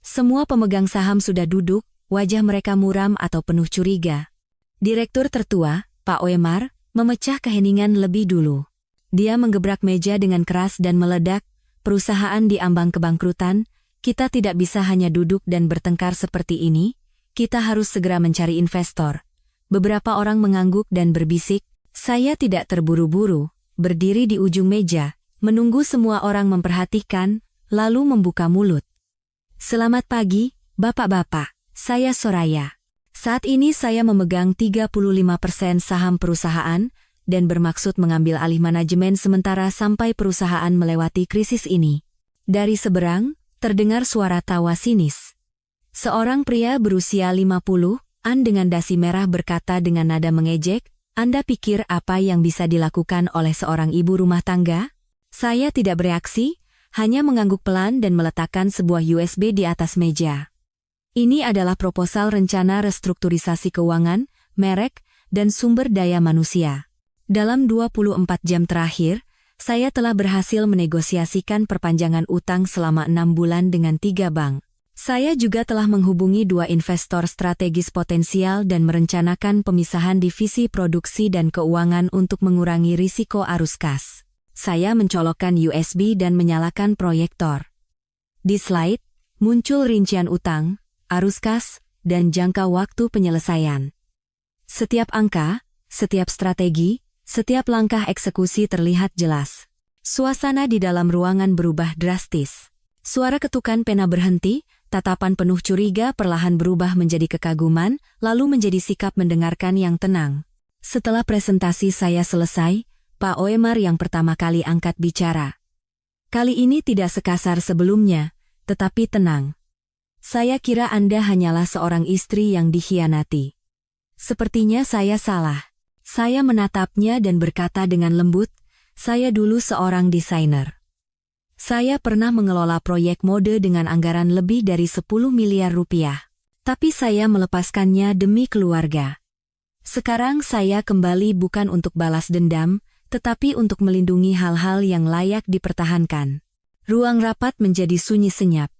Semua pemegang saham sudah duduk, wajah mereka muram atau penuh curiga. Direktur tertua, Pak Oemar, memecah keheningan lebih dulu. Dia menggebrak meja dengan keras dan meledak, "Perusahaan diambang kebangkrutan, kita tidak bisa hanya duduk dan bertengkar seperti ini, kita harus segera mencari investor." Beberapa orang mengangguk dan berbisik, saya tidak terburu-buru, berdiri di ujung meja, menunggu semua orang memperhatikan, lalu membuka mulut. "Selamat pagi, Bapak-bapak, saya Soraya. Saat ini saya memegang 35% saham perusahaan, dan bermaksud mengambil alih manajemen sementara sampai perusahaan melewati krisis ini." Dari seberang, terdengar suara tawa sinis. Seorang pria berusia 50-an dengan dasi merah berkata dengan nada mengejek, "Anda pikir apa yang bisa dilakukan oleh seorang ibu rumah tangga?" Saya tidak bereaksi, hanya mengangguk pelan dan meletakkan sebuah USB di atas meja. Ini adalah proposal rencana restrukturisasi keuangan, merek, dan sumber daya manusia. Dalam 24 jam terakhir, saya telah berhasil menegosiasikan perpanjangan utang selama 6 bulan dengan 3 bank. Saya juga telah menghubungi 2 investor strategis potensial dan merencanakan pemisahan divisi produksi dan keuangan untuk mengurangi risiko arus kas. Saya mencolokkan USB dan menyalakan proyektor. Di slide, muncul rincian utang, arus kas, dan jangka waktu penyelesaian. Setiap angka, setiap strategi, setiap langkah eksekusi terlihat jelas. Suasana di dalam ruangan berubah drastis. Suara ketukan pena berhenti, tatapan penuh curiga perlahan berubah menjadi kekaguman, lalu menjadi sikap mendengarkan yang tenang. Setelah presentasi saya selesai, Pak Oemar yang pertama kali angkat bicara. Kali ini tidak sekasar sebelumnya, tetapi tenang. "Saya kira Anda hanyalah seorang istri yang dikhianati. Sepertinya saya salah." Saya menatapnya dan berkata dengan lembut, "Saya dulu seorang desainer. Saya pernah mengelola proyek mode dengan anggaran lebih dari 10 miliar rupiah. Tapi saya melepaskannya demi keluarga. Sekarang saya kembali bukan untuk balas dendam, tetapi untuk melindungi hal-hal yang layak dipertahankan." Ruang rapat menjadi sunyi senyap.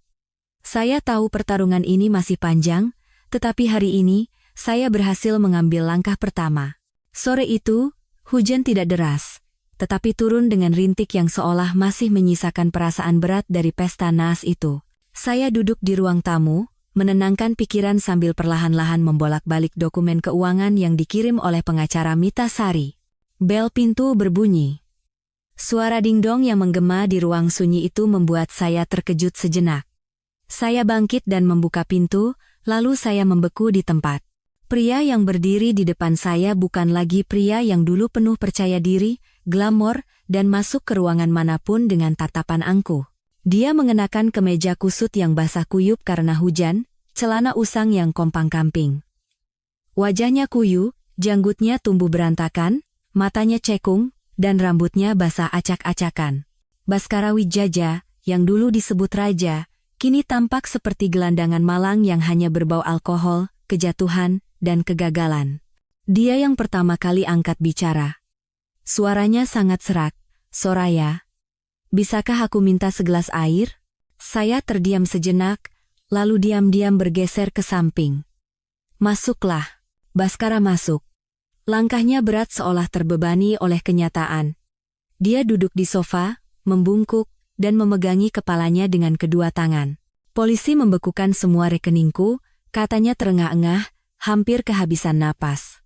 Saya tahu pertarungan ini masih panjang, tetapi hari ini, saya berhasil mengambil langkah pertama. Sore itu, hujan tidak deras, tetapi turun dengan rintik yang seolah masih menyisakan perasaan berat dari pesta naas itu. Saya duduk di ruang tamu, menenangkan pikiran sambil perlahan-lahan membolak-balik dokumen keuangan yang dikirim oleh pengacara Mita Sari. Bel pintu berbunyi. Suara dingdong yang menggema di ruang sunyi itu membuat saya terkejut sejenak. Saya bangkit dan membuka pintu, lalu saya membeku di tempat. Pria yang berdiri di depan saya bukan lagi pria yang dulu penuh percaya diri, glamor, dan masuk ke ruangan manapun dengan tatapan angkuh. Dia mengenakan kemeja kusut yang basah kuyup karena hujan, celana usang yang kompang-kamping. Wajahnya kuyu, janggutnya tumbuh berantakan, matanya cekung, dan rambutnya basah acak-acakan. Baskara Wijaya, yang dulu disebut raja, kini tampak seperti gelandangan malang yang hanya berbau alkohol, kejatuhan, dan kegagalan. Dia yang pertama kali angkat bicara. Suaranya sangat serak, "Soraya, bisakah aku minta segelas air?" Saya terdiam sejenak, lalu diam-diam bergeser ke samping. "Masuklah." Baskara masuk. Langkahnya berat seolah terbebani oleh kenyataan. Dia duduk di sofa, membungkuk, dan memegangi kepalanya dengan kedua tangan. Polisi membekukan semua rekeningku, katanya terengah-engah, hampir kehabisan napas.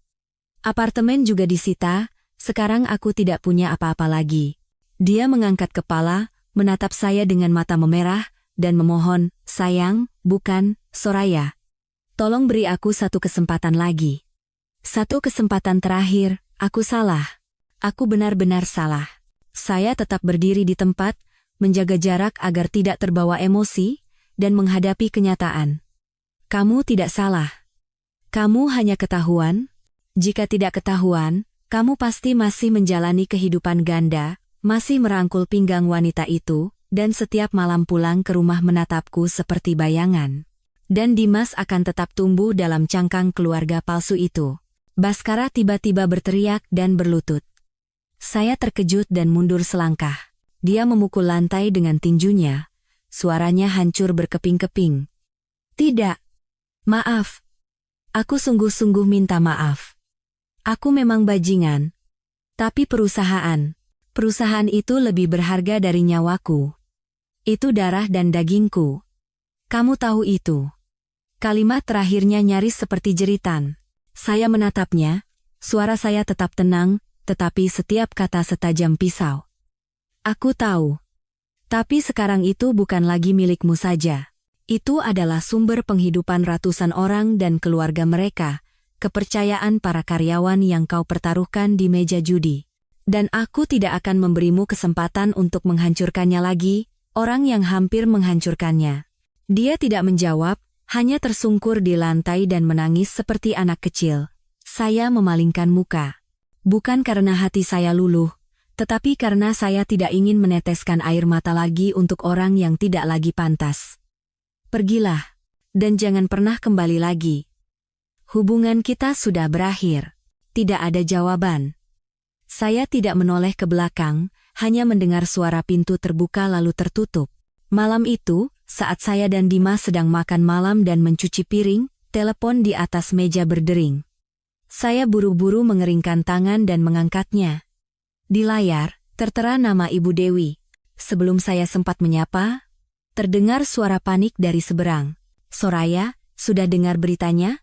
Apartemen juga disita, sekarang aku tidak punya apa-apa lagi. Dia mengangkat kepala, menatap saya dengan mata memerah, dan memohon, sayang, bukan, Soraya. Tolong beri aku satu kesempatan lagi. Satu kesempatan terakhir, aku salah. Aku benar-benar salah. Saya tetap berdiri di tempat, menjaga jarak agar tidak terbawa emosi, dan menghadapi kenyataan. Kamu tidak salah. Kamu hanya ketahuan. Jika tidak ketahuan, kamu pasti masih menjalani kehidupan ganda, masih merangkul pinggang wanita itu, dan setiap malam pulang ke rumah menatapku seperti bayangan. Dan Dimas akan tetap tumbuh dalam cangkang keluarga palsu itu. Baskara tiba-tiba berteriak dan berlutut. Saya terkejut dan mundur selangkah. Dia memukul lantai dengan tinjunya. Suaranya hancur berkeping-keping. Tidak. Maaf. Aku sungguh-sungguh minta maaf. Aku memang bajingan. Tapi perusahaan itu lebih berharga dari nyawaku. Itu darah dan dagingku. Kamu tahu itu. Kalimat terakhirnya nyaris seperti jeritan. Saya menatapnya, suara saya tetap tenang, tetapi setiap kata setajam pisau. Aku tahu. Tapi sekarang itu bukan lagi milikmu saja. Itu adalah sumber penghidupan ratusan orang dan keluarga mereka, kepercayaan para karyawan yang kau pertaruhkan di meja judi. Dan aku tidak akan memberimu kesempatan untuk menghancurkannya lagi, orang yang hampir menghancurkannya. Dia tidak menjawab, hanya tersungkur di lantai dan menangis seperti anak kecil. Saya memalingkan muka. Bukan karena hati saya luluh, tetapi karena saya tidak ingin meneteskan air mata lagi untuk orang yang tidak lagi pantas. Pergilah, dan jangan pernah kembali lagi. Hubungan kita sudah berakhir. Tidak ada jawaban. Saya tidak menoleh ke belakang, hanya mendengar suara pintu terbuka lalu tertutup. Malam itu, saat saya dan Dimas sedang makan malam dan mencuci piring, telepon di atas meja berdering. Saya buru-buru mengeringkan tangan dan mengangkatnya. Di layar, tertera nama Ibu Dewi. Sebelum saya sempat menyapa, terdengar suara panik dari seberang. Soraya, sudah dengar beritanya?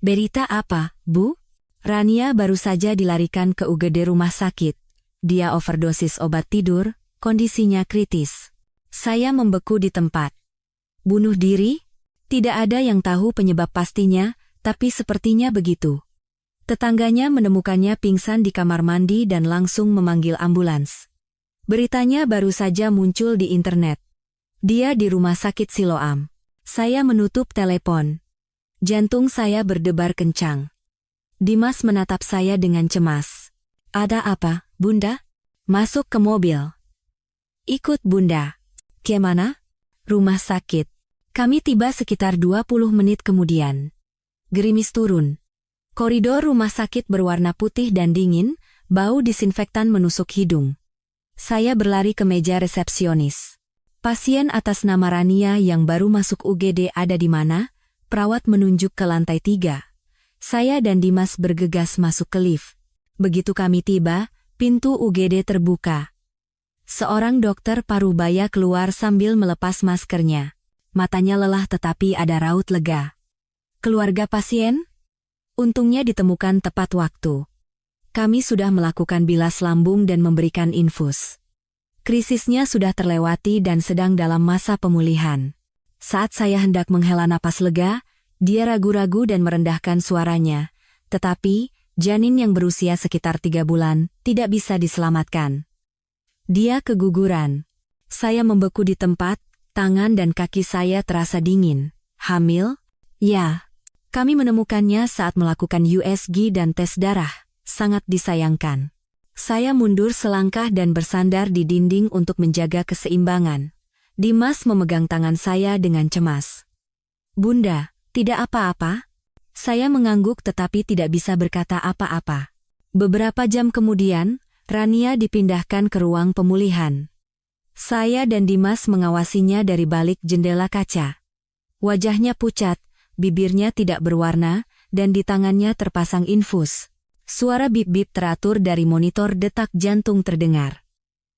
Berita apa, Bu? Rania baru saja dilarikan ke UGD rumah sakit. Dia overdosis obat tidur, kondisinya kritis. Saya membeku di tempat. Bunuh diri? Tidak ada yang tahu penyebab pastinya, tapi sepertinya begitu. Tetangganya menemukannya pingsan di kamar mandi dan langsung memanggil ambulans. Beritanya baru saja muncul di internet. Dia di rumah sakit Siloam. Saya menutup telepon. Jantung saya berdebar kencang. Dimas menatap saya dengan cemas. Ada apa, Bunda? Masuk ke mobil. Ikut Bunda. Kemana? Rumah sakit. Kami tiba sekitar 20 menit kemudian. Gerimis turun. Koridor rumah sakit berwarna putih dan dingin, bau disinfektan menusuk hidung. Saya berlari ke meja resepsionis. Pasien atas nama Rania yang baru masuk UGD ada di mana? Perawat menunjuk ke lantai 3. Saya dan Dimas bergegas masuk ke lift. Begitu kami tiba, pintu UGD terbuka. Seorang dokter parubaya keluar sambil melepas maskernya. Matanya lelah tetapi ada raut lega. Keluarga pasien? Untungnya ditemukan tepat waktu. Kami sudah melakukan bilas lambung dan memberikan infus. Krisisnya sudah terlewati dan sedang dalam masa pemulihan. Saat saya hendak menghela napas lega, dia ragu-ragu dan merendahkan suaranya. Tetapi, janin yang berusia sekitar 3 bulan tidak bisa diselamatkan. Dia keguguran. Saya membeku di tempat, tangan dan kaki saya terasa dingin. Hamil? Ya. Kami menemukannya saat melakukan USG dan tes darah. Sangat disayangkan. Saya mundur selangkah dan bersandar di dinding untuk menjaga keseimbangan. Dimas memegang tangan saya dengan cemas. Bunda, tidak apa-apa? Saya mengangguk tetapi tidak bisa berkata apa-apa. Beberapa jam kemudian, Rania dipindahkan ke ruang pemulihan. Saya dan Dimas mengawasinya dari balik jendela kaca. Wajahnya pucat, bibirnya tidak berwarna, dan di tangannya terpasang infus. Suara bip-bip teratur dari monitor detak jantung terdengar.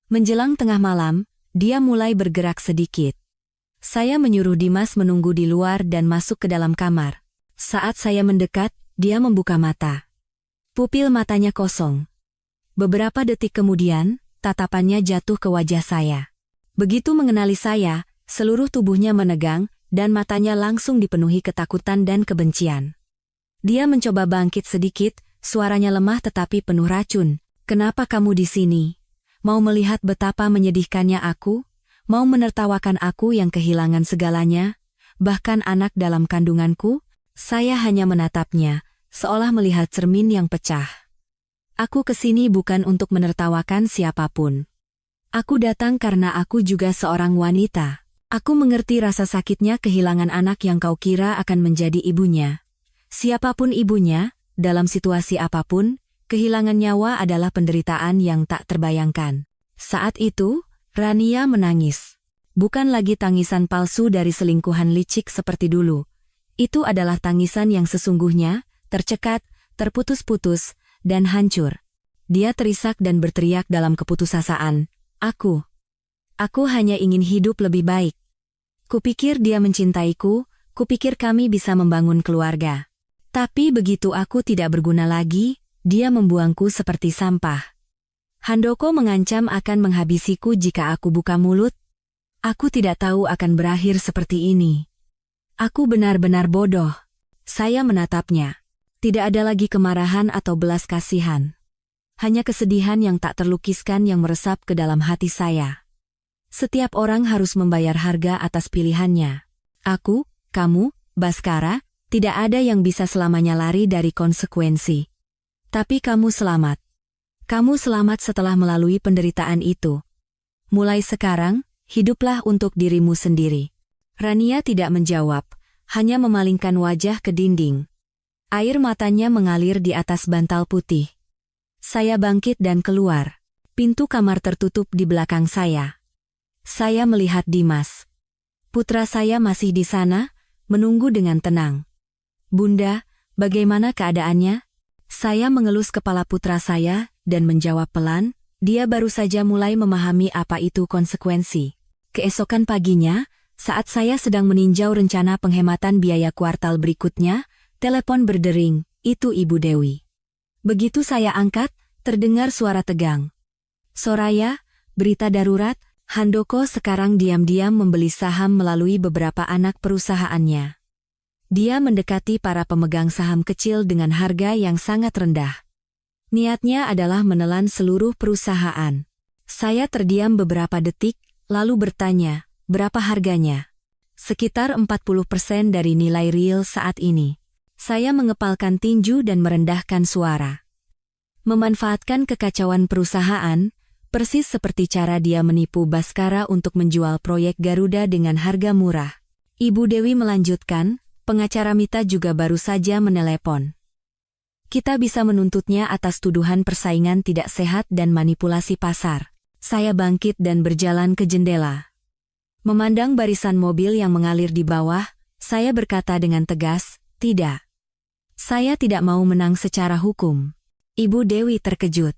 Menjelang tengah malam, dia mulai bergerak sedikit. Saya menyuruh Dimas menunggu di luar dan masuk ke dalam kamar. Saat saya mendekat, dia membuka mata. Pupil matanya kosong. Beberapa detik kemudian, tatapannya jatuh ke wajah saya. Begitu mengenali saya, seluruh tubuhnya menegang, dan matanya langsung dipenuhi ketakutan dan kebencian. Dia mencoba bangkit sedikit, suaranya lemah tetapi penuh racun. "Kenapa kamu di sini? Mau melihat betapa menyedihkannya aku? Mau menertawakan aku yang kehilangan segalanya? Bahkan anak dalam kandunganku?" Saya hanya menatapnya, seolah melihat cermin yang pecah. "Aku kesini bukan untuk menertawakan siapapun. Aku datang karena aku juga seorang wanita. Aku mengerti rasa sakitnya kehilangan anak yang kau kira akan menjadi ibunya. Siapapun ibunya, dalam situasi apapun, kehilangan nyawa adalah penderitaan yang tak terbayangkan." Saat itu, Rania menangis. Bukan lagi tangisan palsu dari selingkuhan licik seperti dulu. Itu adalah tangisan yang sesungguhnya, tercekat, terputus-putus, dan hancur. Dia terisak dan berteriak dalam keputusasaan, Aku hanya ingin hidup lebih baik. Kupikir dia mencintaiku, kupikir kami bisa membangun keluarga. Tapi begitu aku tidak berguna lagi, dia membuangku seperti sampah. Handoko mengancam akan menghabisiku jika aku buka mulut. Aku tidak tahu akan berakhir seperti ini. Aku benar-benar bodoh." Saya menatapnya. Tidak ada lagi kemarahan atau belas kasihan. Hanya kesedihan yang tak terlukiskan yang meresap ke dalam hati saya. Setiap orang harus membayar harga atas pilihannya. Aku, kamu, Baskara, tidak ada yang bisa selamanya lari dari konsekuensi. Tapi kamu selamat. Kamu selamat setelah melalui penderitaan itu. Mulai sekarang, hiduplah untuk dirimu sendiri. Rania tidak menjawab, hanya memalingkan wajah ke dinding. Air matanya mengalir di atas bantal putih. Saya bangkit dan keluar. Pintu kamar tertutup di belakang saya. Saya melihat Dimas. Putra saya masih di sana, menunggu dengan tenang. "Bunda, bagaimana keadaannya?" Saya mengelus kepala putra saya, dan menjawab pelan, dia baru saja mulai memahami apa itu konsekuensi. Keesokan paginya, saat saya sedang meninjau rencana penghematan biaya kuartal berikutnya, telepon berdering, itu Ibu Dewi. Begitu saya angkat, terdengar suara tegang. "Soraya, berita darurat, Handoko sekarang diam-diam membeli saham melalui beberapa anak perusahaannya. Dia mendekati para pemegang saham kecil dengan harga yang sangat rendah. Niatnya adalah menelan seluruh perusahaan." Saya terdiam beberapa detik, lalu bertanya, "Berapa harganya?" "Sekitar 40% dari nilai real saat ini." Saya mengepalkan tinju dan merendahkan suara. Memanfaatkan kekacauan perusahaan, persis seperti cara dia menipu Baskara untuk menjual proyek Garuda dengan harga murah. Ibu Dewi melanjutkan, "Pengacara Mita juga baru saja menelepon. Kita bisa menuntutnya atas tuduhan persaingan tidak sehat dan manipulasi pasar." Saya bangkit dan berjalan ke jendela. Memandang barisan mobil yang mengalir di bawah, saya berkata dengan tegas, "Tidak. Saya tidak mau menang secara hukum." Ibu Dewi terkejut.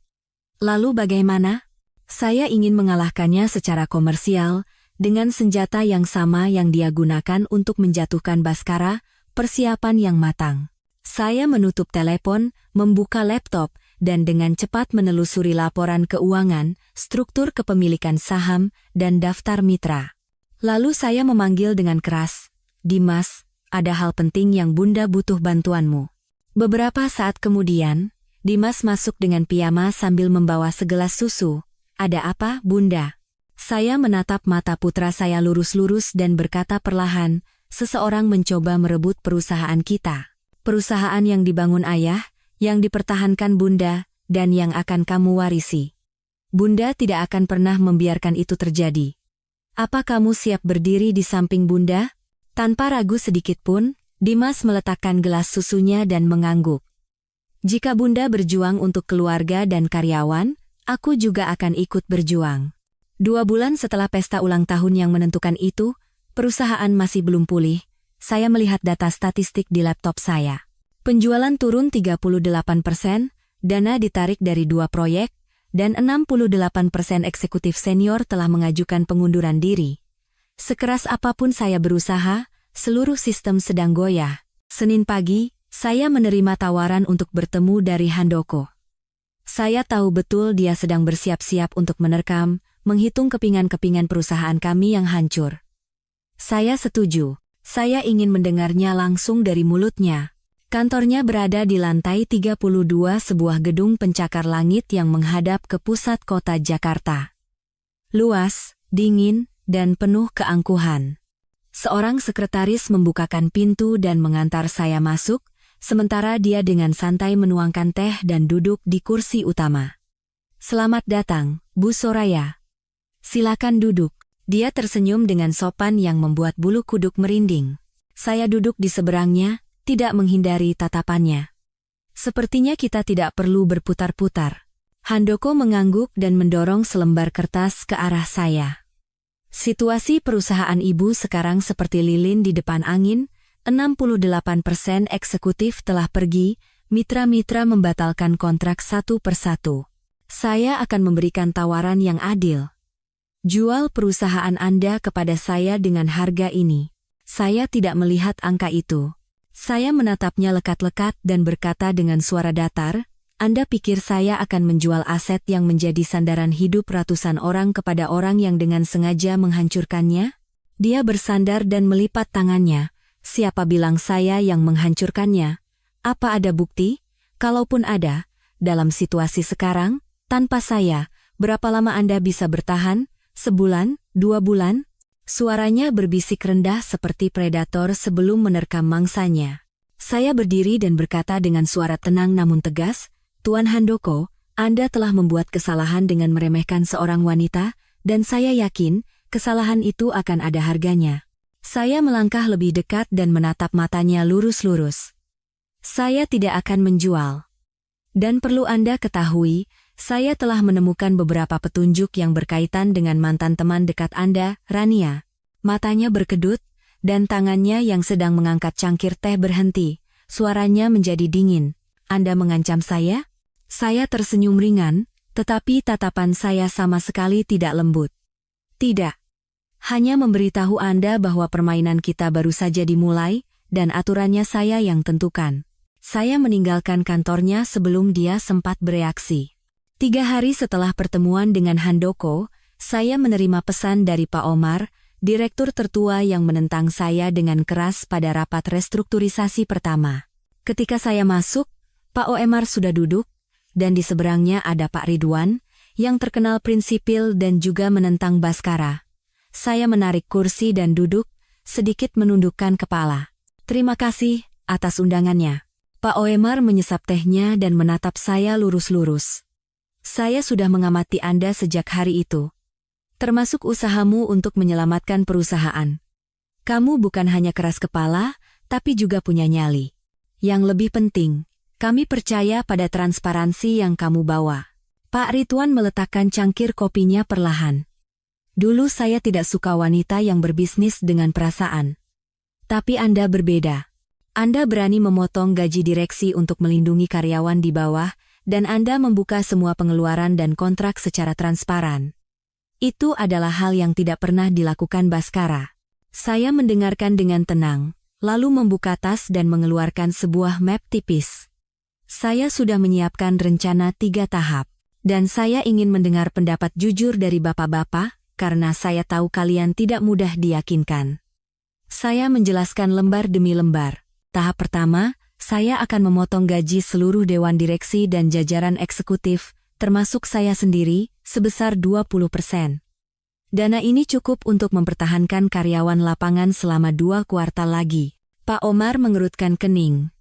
"Lalu bagaimana?" "Saya ingin mengalahkannya secara komersial, dengan senjata yang sama yang dia gunakan untuk menjatuhkan Baskara, persiapan yang matang." Saya menutup telepon, membuka laptop, dan dengan cepat menelusuri laporan keuangan, struktur kepemilikan saham, dan daftar mitra. Lalu saya memanggil dengan keras, "Dimas, ada hal penting yang Bunda butuh bantuanmu." Beberapa saat kemudian, Dimas masuk dengan piyama sambil membawa segelas susu. "Ada apa, Bunda?" Saya menatap mata putra saya lurus-lurus dan berkata perlahan, "Seseorang mencoba merebut perusahaan kita. Perusahaan yang dibangun ayah, yang dipertahankan Bunda, dan yang akan kamu warisi. Bunda tidak akan pernah membiarkan itu terjadi. Apa kamu siap berdiri di samping Bunda?" Tanpa ragu sedikit pun, Dimas meletakkan gelas susunya dan mengangguk. "Jika Bunda berjuang untuk keluarga dan karyawan, aku juga akan ikut berjuang." 2 bulan setelah pesta ulang tahun yang menentukan itu, perusahaan masih belum pulih. Saya melihat data statistik di laptop saya. Penjualan turun 38%, dana ditarik dari 2 proyek, dan 68% eksekutif senior telah mengajukan pengunduran diri. Sekeras apapun saya berusaha, seluruh sistem sedang goyah. Senin pagi, saya menerima tawaran untuk bertemu dari Handoko. Saya tahu betul dia sedang bersiap-siap untuk menerkam, menghitung kepingan-kepingan perusahaan kami yang hancur. Saya setuju. Saya ingin mendengarnya langsung dari mulutnya. Kantornya berada di lantai 32 sebuah gedung pencakar langit yang menghadap ke pusat kota Jakarta. Luas, dingin, dan penuh keangkuhan. Seorang sekretaris membukakan pintu dan mengantar saya masuk, sementara dia dengan santai menuangkan teh dan duduk di kursi utama. "Selamat datang, Bu Soraya. Silakan duduk." Dia tersenyum dengan sopan yang membuat bulu kuduk merinding. Saya duduk di seberangnya, tidak menghindari tatapannya. Sepertinya kita tidak perlu berputar-putar. Handoko mengangguk dan mendorong selembar kertas ke arah saya. Situasi perusahaan ibu sekarang seperti lilin di depan angin, 68% eksekutif telah pergi, mitra-mitra membatalkan kontrak satu persatu. Saya akan memberikan tawaran yang adil. Jual perusahaan Anda kepada saya dengan harga ini. Saya tidak melihat angka itu. Saya menatapnya lekat-lekat dan berkata dengan suara datar, "Anda pikir saya akan menjual aset yang menjadi sandaran hidup ratusan orang kepada orang yang dengan sengaja menghancurkannya?" Dia bersandar dan melipat tangannya. "Siapa bilang saya yang menghancurkannya? Apa ada bukti? Kalaupun ada, dalam situasi sekarang, tanpa saya, berapa lama Anda bisa bertahan? Sebulan? 2 bulan?" Suaranya berbisik rendah seperti predator sebelum menerkam mangsanya. Saya berdiri dan berkata dengan suara tenang namun tegas, "Tuan Handoko, Anda telah membuat kesalahan dengan meremehkan seorang wanita, dan saya yakin kesalahan itu akan ada harganya." Saya melangkah lebih dekat dan menatap matanya lurus-lurus. "Saya tidak akan menjual. Dan perlu Anda ketahui, saya telah menemukan beberapa petunjuk yang berkaitan dengan mantan teman dekat Anda, Rania." Matanya berkedut, dan tangannya yang sedang mengangkat cangkir teh berhenti. Suaranya menjadi dingin. "Anda mengancam saya?" Saya tersenyum ringan, tetapi tatapan saya sama sekali tidak lembut. "Tidak. Hanya memberitahu Anda bahwa permainan kita baru saja dimulai, dan aturannya saya yang tentukan." Saya meninggalkan kantornya sebelum dia sempat bereaksi. 3 hari setelah pertemuan dengan Handoko, saya menerima pesan dari Pak Omar, direktur tertua yang menentang saya dengan keras pada rapat restrukturisasi pertama. Ketika saya masuk, Pak Omar sudah duduk, dan di seberangnya ada Pak Ridwan, yang terkenal prinsipil dan juga menentang Baskara. Saya menarik kursi dan duduk, sedikit menundukkan kepala. "Terima kasih atas undangannya." Pak Omar menyesap tehnya dan menatap saya lurus-lurus. "Saya sudah mengamati Anda sejak hari itu. Termasuk usahamu untuk menyelamatkan perusahaan. Kamu bukan hanya keras kepala, tapi juga punya nyali. Yang lebih penting, kami percaya pada transparansi yang kamu bawa." Pak Ridwan meletakkan cangkir kopinya perlahan. "Dulu saya tidak suka wanita yang berbisnis dengan perasaan. Tapi Anda berbeda. Anda berani memotong gaji direksi untuk melindungi karyawan di bawah, dan Anda membuka semua pengeluaran dan kontrak secara transparan. Itu adalah hal yang tidak pernah dilakukan Baskara." Saya mendengarkan dengan tenang, lalu membuka tas dan mengeluarkan sebuah map tipis. "Saya sudah menyiapkan rencana 3 tahap, dan saya ingin mendengar pendapat jujur dari bapak-bapak, karena saya tahu kalian tidak mudah diyakinkan." Saya menjelaskan lembar demi lembar. Tahap pertama, saya akan memotong gaji seluruh dewan direksi dan jajaran eksekutif, termasuk saya sendiri, sebesar 20%. Dana ini cukup untuk mempertahankan karyawan lapangan selama 2 kuartal lagi. Pak Omar mengerutkan kening.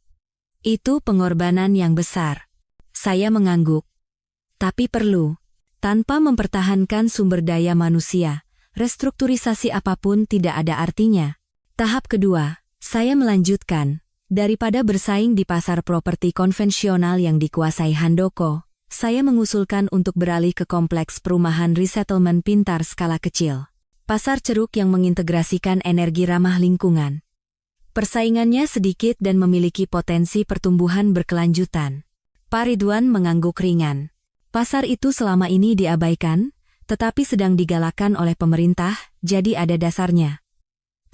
"Itu pengorbanan yang besar." Saya mengangguk. "Tapi perlu. Tanpa mempertahankan sumber daya manusia, restrukturisasi apapun tidak ada artinya." Tahap kedua, saya melanjutkan. Daripada bersaing di pasar properti konvensional yang dikuasai Handoko, saya mengusulkan untuk beralih ke kompleks perumahan resettlement pintar skala kecil. Pasar ceruk yang mengintegrasikan energi ramah lingkungan. Persaingannya sedikit dan memiliki potensi pertumbuhan berkelanjutan. Pak Ridwan mengangguk ringan. Pasar itu selama ini diabaikan, tetapi sedang digalakkan oleh pemerintah, jadi ada dasarnya.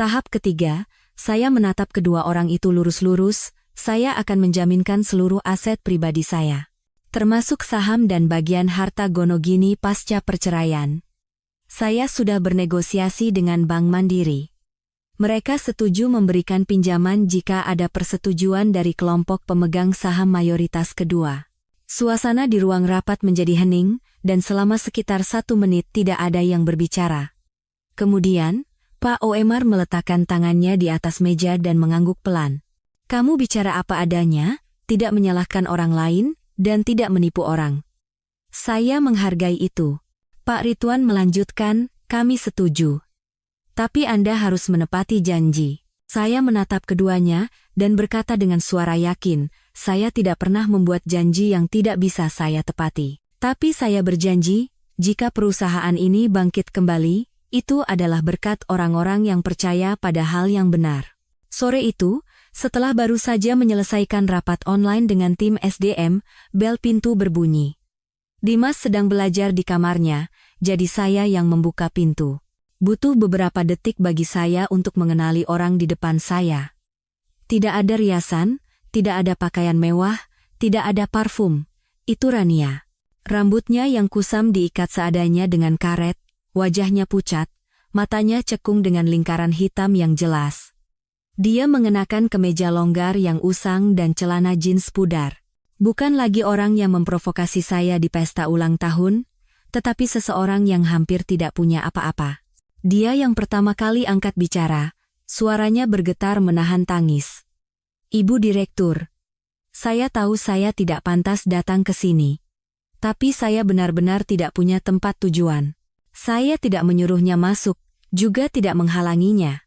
Tahap ketiga, saya menatap kedua orang itu lurus-lurus, saya akan menjaminkan seluruh aset pribadi saya. Termasuk saham dan bagian harta Gonogini pasca perceraian. Saya sudah bernegosiasi dengan Bank Mandiri. Mereka setuju memberikan pinjaman jika ada persetujuan dari kelompok pemegang saham mayoritas kedua. Suasana di ruang rapat menjadi hening, dan selama sekitar 1 menit tidak ada yang berbicara. Kemudian, Pak Oemar meletakkan tangannya di atas meja dan mengangguk pelan. Kamu bicara apa adanya, tidak menyalahkan orang lain, dan tidak menipu orang. Saya menghargai itu. Pak Ridwan melanjutkan, kami setuju. Tapi Anda harus menepati janji. Saya menatap keduanya, dan berkata dengan suara yakin, saya tidak pernah membuat janji yang tidak bisa saya tepati. Tapi saya berjanji, jika perusahaan ini bangkit kembali, itu adalah berkat orang-orang yang percaya pada hal yang benar. Sore itu, setelah baru saja menyelesaikan rapat online dengan tim SDM, bel pintu berbunyi. Dimas sedang belajar di kamarnya, jadi saya yang membuka pintu. Butuh beberapa detik bagi saya untuk mengenali orang di depan saya. Tidak ada riasan, tidak ada pakaian mewah, tidak ada parfum. Itu Rania. Rambutnya yang kusam diikat seadanya dengan karet, wajahnya pucat, matanya cekung dengan lingkaran hitam yang jelas. Dia mengenakan kemeja longgar yang usang dan celana jeans pudar. Bukan lagi orang yang memprovokasi saya di pesta ulang tahun, tetapi seseorang yang hampir tidak punya apa-apa. Dia yang pertama kali angkat bicara, suaranya bergetar menahan tangis. Ibu Direktur, saya tahu saya tidak pantas datang ke sini. Tapi saya benar-benar tidak punya tempat tujuan. Saya tidak menyuruhnya masuk, juga tidak menghalanginya.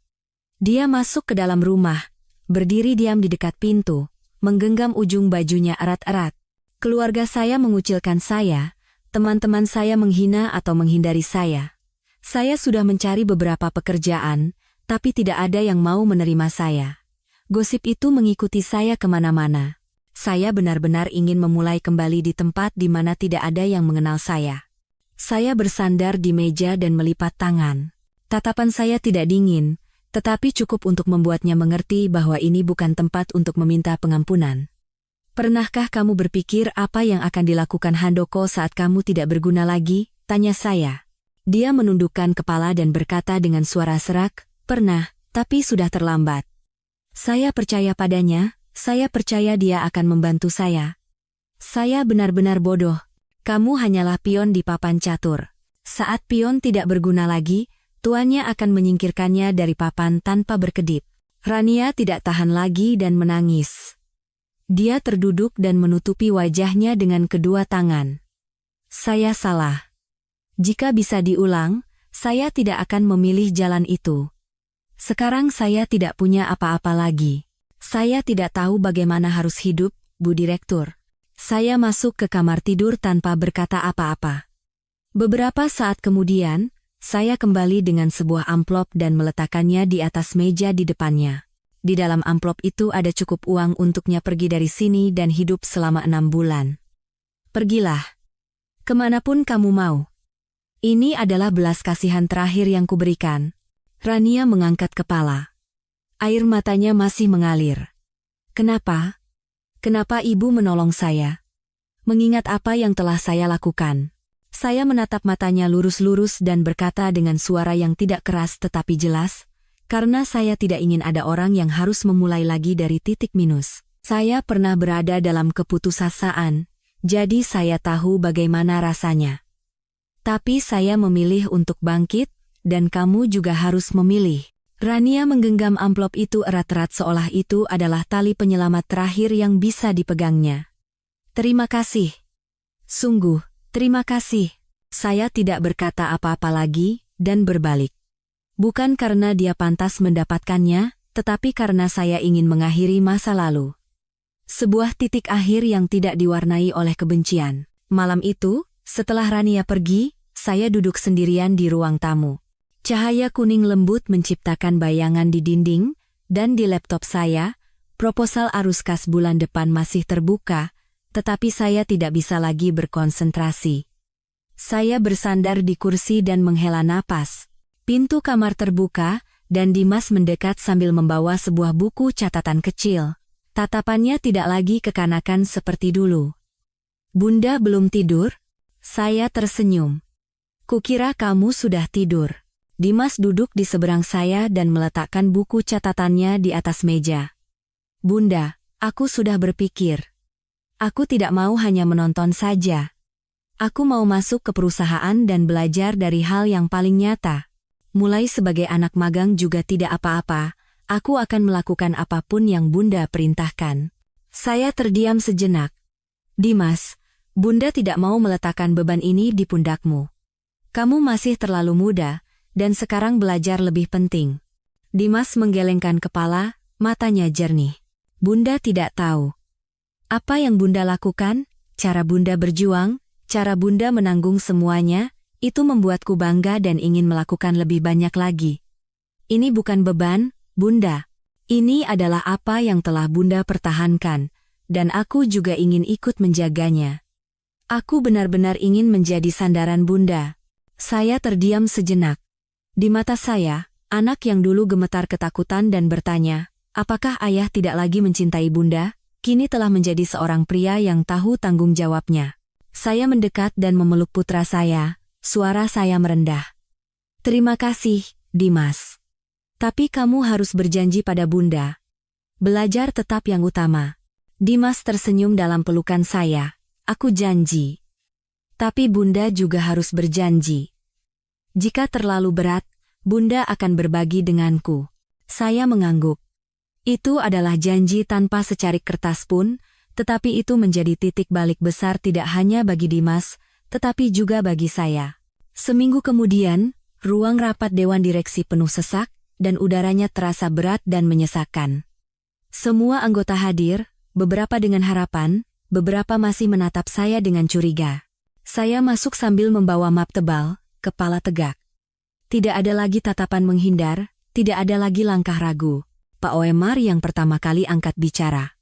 Dia masuk ke dalam rumah, berdiri diam di dekat pintu, menggenggam ujung bajunya erat-erat. Keluarga saya mengucilkan saya, teman-teman saya menghina atau menghindari saya. Saya sudah mencari beberapa pekerjaan, tapi tidak ada yang mau menerima saya. Gosip itu mengikuti saya kemana-mana. Saya benar-benar ingin memulai kembali di tempat di mana tidak ada yang mengenal saya. Saya bersandar di meja dan melipat tangan. Tatapan saya tidak dingin, tetapi cukup untuk membuatnya mengerti bahwa ini bukan tempat untuk meminta pengampunan. Pernahkah kamu berpikir apa yang akan dilakukan Handoko saat kamu tidak berguna lagi? Tanya saya. Dia menundukkan kepala dan berkata dengan suara serak, pernah, tapi sudah terlambat. Saya percaya padanya, saya percaya dia akan membantu saya. Saya benar-benar bodoh. Kamu hanyalah pion di papan catur. Saat pion tidak berguna lagi, tuannya akan menyingkirkannya dari papan tanpa berkedip. Rania tidak tahan lagi dan menangis. Dia terduduk dan menutupi wajahnya dengan kedua tangan. Saya salah. Jika bisa diulang, saya tidak akan memilih jalan itu. Sekarang saya tidak punya apa-apa lagi. Saya tidak tahu bagaimana harus hidup, Bu Direktur. Saya masuk ke kamar tidur tanpa berkata apa-apa. Beberapa saat kemudian, saya kembali dengan sebuah amplop dan meletakkannya di atas meja di depannya. Di dalam amplop itu ada cukup uang untuknya pergi dari sini dan hidup selama 6 bulan. Pergilah. Kemanapun kamu mau. Ini adalah belas kasihan terakhir yang kuberikan. Rania mengangkat kepala. Air matanya masih mengalir. Kenapa? Kenapa ibu menolong saya? Mengingat apa yang telah saya lakukan. Saya menatap matanya lurus-lurus dan berkata dengan suara yang tidak keras tetapi jelas, karena saya tidak ingin ada orang yang harus memulai lagi dari titik minus. Saya pernah berada dalam keputusasaan, jadi saya tahu bagaimana rasanya. Tapi saya memilih untuk bangkit, dan kamu juga harus memilih. Rania menggenggam amplop itu erat-erat seolah itu adalah tali penyelamat terakhir yang bisa dipegangnya. Terima kasih. Sungguh, terima kasih. Saya tidak berkata apa-apa lagi, dan berbalik. Bukan karena dia pantas mendapatkannya, tetapi karena saya ingin mengakhiri masa lalu. Sebuah titik akhir yang tidak diwarnai oleh kebencian. Malam itu, setelah Rania pergi, saya duduk sendirian di ruang tamu. Cahaya kuning lembut menciptakan bayangan di dinding, Dan di laptop saya, proposal arus kas bulan depan masih terbuka, tetapi saya tidak bisa lagi berkonsentrasi. Saya bersandar di kursi dan menghela napas. Pintu kamar terbuka, dan Dimas mendekat sambil membawa sebuah buku catatan kecil. Tatapannya tidak lagi kekanakan seperti dulu. "Bunda belum tidur?" Saya tersenyum. "Kukira kamu sudah tidur." Dimas duduk di seberang saya dan meletakkan buku catatannya di atas meja. "Bunda, aku sudah berpikir. Aku tidak mau hanya menonton saja. Aku mau masuk ke perusahaan dan belajar dari hal yang paling nyata. Mulai sebagai anak magang juga tidak apa-apa, aku akan melakukan apapun yang Bunda perintahkan." Saya terdiam sejenak. "Dimas, Bunda tidak mau meletakkan beban ini di pundakmu. Kamu masih terlalu muda, dan sekarang belajar lebih penting." Dimas menggelengkan kepala, matanya jernih. "Bunda tidak tahu. Apa yang Bunda lakukan, cara Bunda berjuang, cara Bunda menanggung semuanya, itu membuatku bangga dan ingin melakukan lebih banyak lagi. Ini bukan beban, Bunda. Ini adalah apa yang telah Bunda pertahankan, dan aku juga ingin ikut menjaganya. Aku benar-benar ingin menjadi sandaran Bunda." Saya terdiam sejenak. Di mata saya, anak yang dulu gemetar ketakutan dan bertanya, "Apakah ayah tidak lagi mencintai Bunda?" kini telah menjadi seorang pria yang tahu tanggung jawabnya. Saya mendekat dan memeluk putra saya, suara saya merendah. "Terima kasih, Dimas. Tapi kamu harus berjanji pada Bunda. Belajar tetap yang utama." Dimas tersenyum dalam pelukan saya. "Aku janji. Tapi Bunda juga harus berjanji. Jika terlalu berat, Bunda akan berbagi denganku." Saya mengangguk. Itu adalah janji tanpa secarik kertas pun, tetapi itu menjadi titik balik besar tidak hanya bagi Dimas, tetapi juga bagi saya. Seminggu kemudian, ruang rapat Dewan Direksi penuh sesak, dan udaranya terasa berat dan menyesakkan. Semua anggota hadir, beberapa dengan harapan, beberapa masih menatap saya dengan curiga. Saya masuk sambil membawa map tebal, kepala tegak. Tidak ada lagi tatapan menghindar, tidak ada lagi langkah ragu. Pak Oemar yang pertama kali angkat bicara.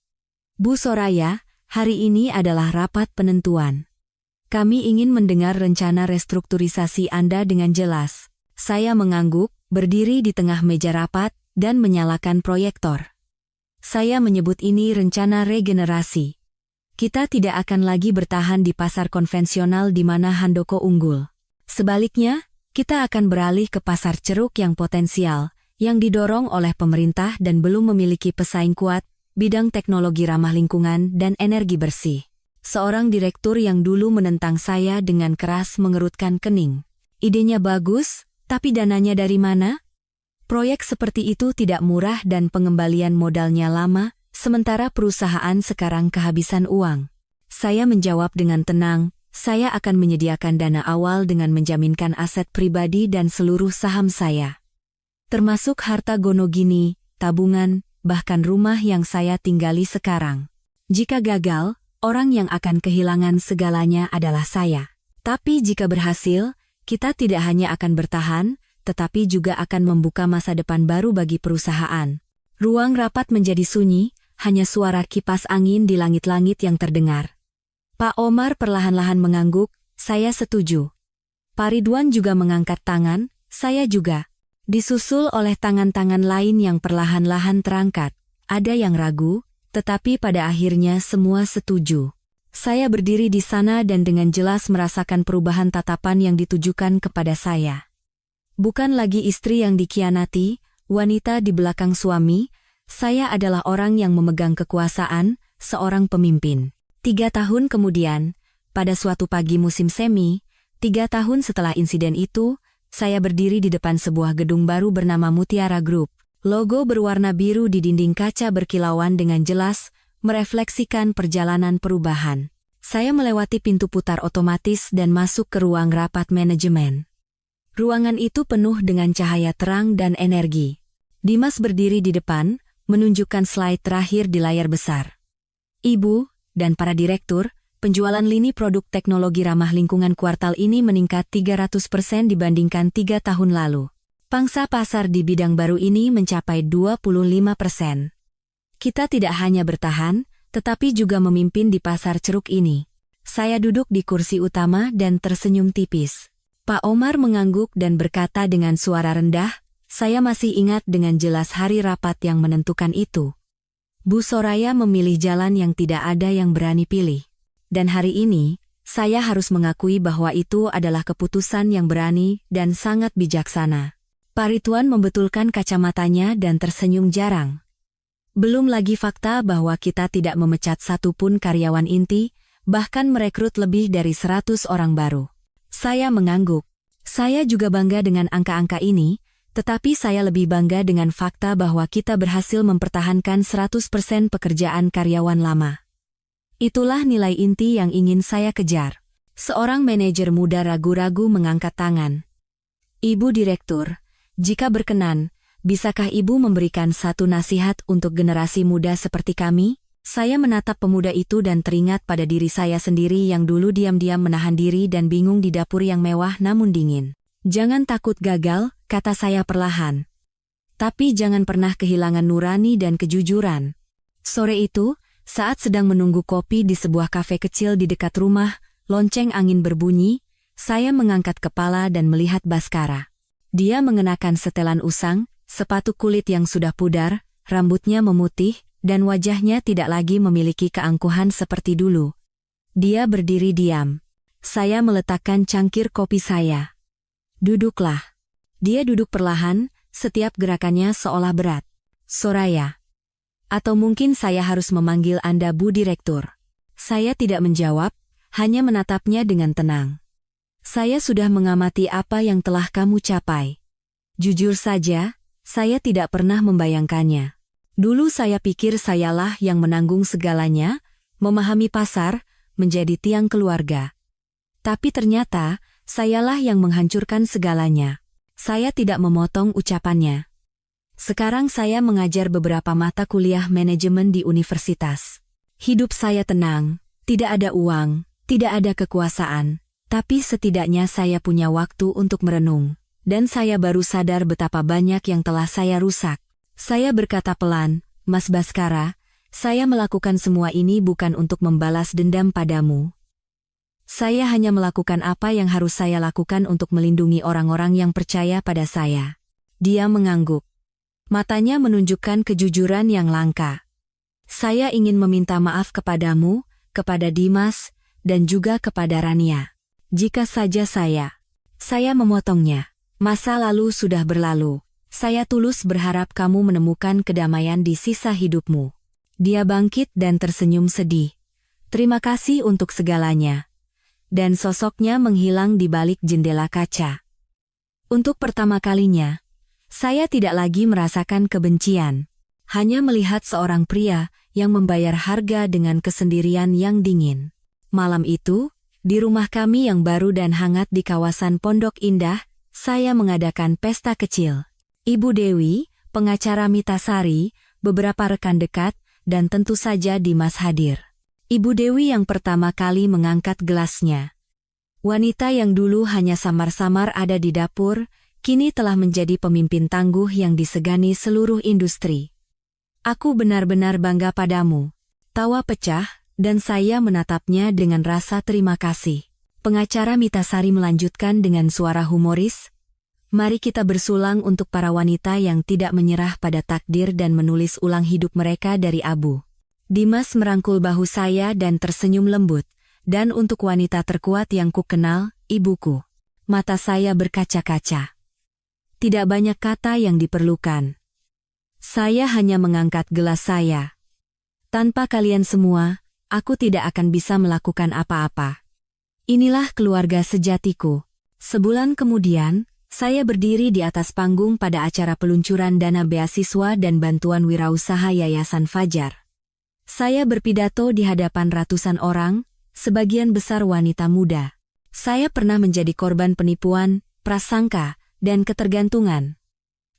"Bu Soraya, hari ini adalah rapat penentuan. Kami ingin mendengar rencana restrukturisasi Anda dengan jelas." Saya mengangguk, berdiri di tengah meja rapat, dan menyalakan proyektor. Saya menyebut ini rencana regenerasi. Kita tidak akan lagi bertahan di pasar konvensional di mana Handoko unggul. Sebaliknya, kita akan beralih ke pasar ceruk yang potensial, yang didorong oleh pemerintah dan belum memiliki pesaing kuat, bidang teknologi ramah lingkungan dan energi bersih. Seorang direktur yang dulu menentang saya dengan keras mengerutkan kening. "Idenya bagus, tapi dananya dari mana? Proyek seperti itu tidak murah dan pengembalian modalnya lama, sementara perusahaan sekarang kehabisan uang." Saya menjawab dengan tenang, "Saya akan menyediakan dana awal dengan menjaminkan aset pribadi dan seluruh saham saya. Termasuk harta Gonogini, tabungan, bahkan rumah yang saya tinggali sekarang. Jika gagal, orang yang akan kehilangan segalanya adalah saya. Tapi jika berhasil, kita tidak hanya akan bertahan, tetapi juga akan membuka masa depan baru bagi perusahaan." Ruang rapat menjadi sunyi, hanya suara kipas angin di langit-langit yang terdengar. Pak Omar perlahan-lahan mengangguk, "Saya setuju." Pak Ridwan juga mengangkat tangan, "Saya juga." Disusul oleh tangan-tangan lain yang perlahan-lahan terangkat. Ada yang ragu, tetapi pada akhirnya semua setuju. Saya berdiri di sana dan dengan jelas merasakan perubahan tatapan yang ditujukan kepada saya. Bukan lagi istri yang dikhianati, wanita di belakang suami, saya adalah orang yang memegang kekuasaan, seorang pemimpin. 3 tahun kemudian, pada suatu pagi musim semi, 3 tahun setelah insiden itu, saya berdiri di depan sebuah gedung baru bernama Mutiara Group. Logo berwarna biru di dinding kaca berkilauan dengan jelas, merefleksikan perjalanan perubahan. Saya melewati pintu putar otomatis dan masuk ke ruang rapat manajemen. Ruangan itu penuh dengan cahaya terang dan energi. Dimas berdiri di depan, menunjukkan slide terakhir di layar besar. "Ibu dan para direktur, penjualan lini produk teknologi ramah lingkungan kuartal ini meningkat 300% dibandingkan 3 tahun lalu. Pangsa pasar di bidang baru ini mencapai 25%. Kita tidak hanya bertahan, tetapi juga memimpin di pasar ceruk ini. Saya duduk di kursi utama dan tersenyum tipis. Pak Omar mengangguk dan berkata dengan suara rendah, "Saya masih ingat dengan jelas hari rapat yang menentukan itu. Bu Soraya memilih jalan yang tidak ada yang berani pilih. Dan hari ini, saya harus mengakui bahwa itu adalah keputusan yang berani dan sangat bijaksana." Pak Ridwan membetulkan kacamatanya dan tersenyum jarang. Belum lagi fakta bahwa kita tidak memecat satupun karyawan inti, bahkan merekrut lebih dari 100 orang baru. Saya mengangguk. Saya juga bangga dengan angka-angka ini, tetapi saya lebih bangga dengan fakta bahwa kita berhasil mempertahankan 100% pekerjaan karyawan lama. Itulah nilai inti yang ingin saya kejar. Seorang manajer muda ragu-ragu mengangkat tangan. "Ibu Direktur, jika berkenan, bisakah Ibu memberikan satu nasihat untuk generasi muda seperti kami?" Saya menatap pemuda itu dan teringat pada diri saya sendiri yang dulu diam-diam menahan diri dan bingung di dapur yang mewah namun dingin. "Jangan takut gagal," kata saya perlahan. "Tapi jangan pernah kehilangan nurani dan kejujuran." Sore itu, saat sedang menunggu kopi di sebuah kafe kecil di dekat rumah, lonceng angin berbunyi, saya mengangkat kepala dan melihat Baskara. Dia mengenakan setelan usang, sepatu kulit yang sudah pudar, rambutnya memutih, dan wajahnya tidak lagi memiliki keangkuhan seperti dulu. Dia berdiri diam. Saya meletakkan cangkir kopi saya. "Duduklah." Dia duduk perlahan, setiap gerakannya seolah berat. "Soraya. Atau mungkin saya harus memanggil Anda Bu Direktur." Saya tidak menjawab, hanya menatapnya dengan tenang. "Saya sudah mengamati apa yang telah kamu capai. Jujur saja, saya tidak pernah membayangkannya. Dulu saya pikir sayalah yang menanggung segalanya, memahami pasar, menjadi tiang keluarga. Tapi ternyata, sayalah yang menghancurkan segalanya." Saya tidak memotong ucapannya. "Sekarang saya mengajar beberapa mata kuliah manajemen di universitas. Hidup saya tenang, tidak ada uang, tidak ada kekuasaan. Tapi setidaknya saya punya waktu untuk merenung. Dan saya baru sadar betapa banyak yang telah saya rusak." Saya berkata pelan, "Mas Baskara, saya melakukan semua ini bukan untuk membalas dendam padamu. Saya hanya melakukan apa yang harus saya lakukan untuk melindungi orang-orang yang percaya pada saya." Dia mengangguk. Matanya menunjukkan kejujuran yang langka. "Saya ingin meminta maaf kepadamu, kepada Dimas, dan juga kepada Rania. Jika saja saya memotongnya. Masa lalu sudah berlalu. Saya tulus berharap kamu menemukan kedamaian di sisa hidupmu." Dia bangkit dan tersenyum sedih. "Terima kasih untuk segalanya." Dan sosoknya menghilang di balik jendela kaca. Untuk pertama kalinya, saya tidak lagi merasakan kebencian. Hanya melihat seorang pria yang membayar harga dengan kesendirian yang dingin. Malam itu, di rumah kami yang baru dan hangat di kawasan Pondok Indah, saya mengadakan pesta kecil. Ibu Dewi, pengacara Mitasari, beberapa rekan dekat, dan tentu saja Dimas hadir. Ibu Dewi yang pertama kali mengangkat gelasnya. Wanita yang dulu hanya samar-samar ada di dapur, kini telah menjadi pemimpin tangguh yang disegani seluruh industri. "Aku benar-benar bangga padamu." Tawa pecah, dan saya menatapnya dengan rasa terima kasih. Pengacara Mitasari melanjutkan dengan suara humoris, "Mari kita bersulang untuk para wanita yang tidak menyerah pada takdir dan menulis ulang hidup mereka dari abu." Dimas merangkul bahu saya dan tersenyum lembut. "Dan untuk wanita terkuat yang kukenal, ibuku." Mata saya berkaca-kaca. Tidak banyak kata yang diperlukan. Saya hanya mengangkat gelas saya. "Tanpa kalian semua, aku tidak akan bisa melakukan apa-apa. Inilah keluarga sejatiku." Sebulan kemudian, saya berdiri di atas panggung pada acara peluncuran dana beasiswa dan bantuan wirausaha Yayasan Fajar. Saya berpidato di hadapan ratusan orang, sebagian besar wanita muda. Saya pernah menjadi korban penipuan, prasangka, dan ketergantungan.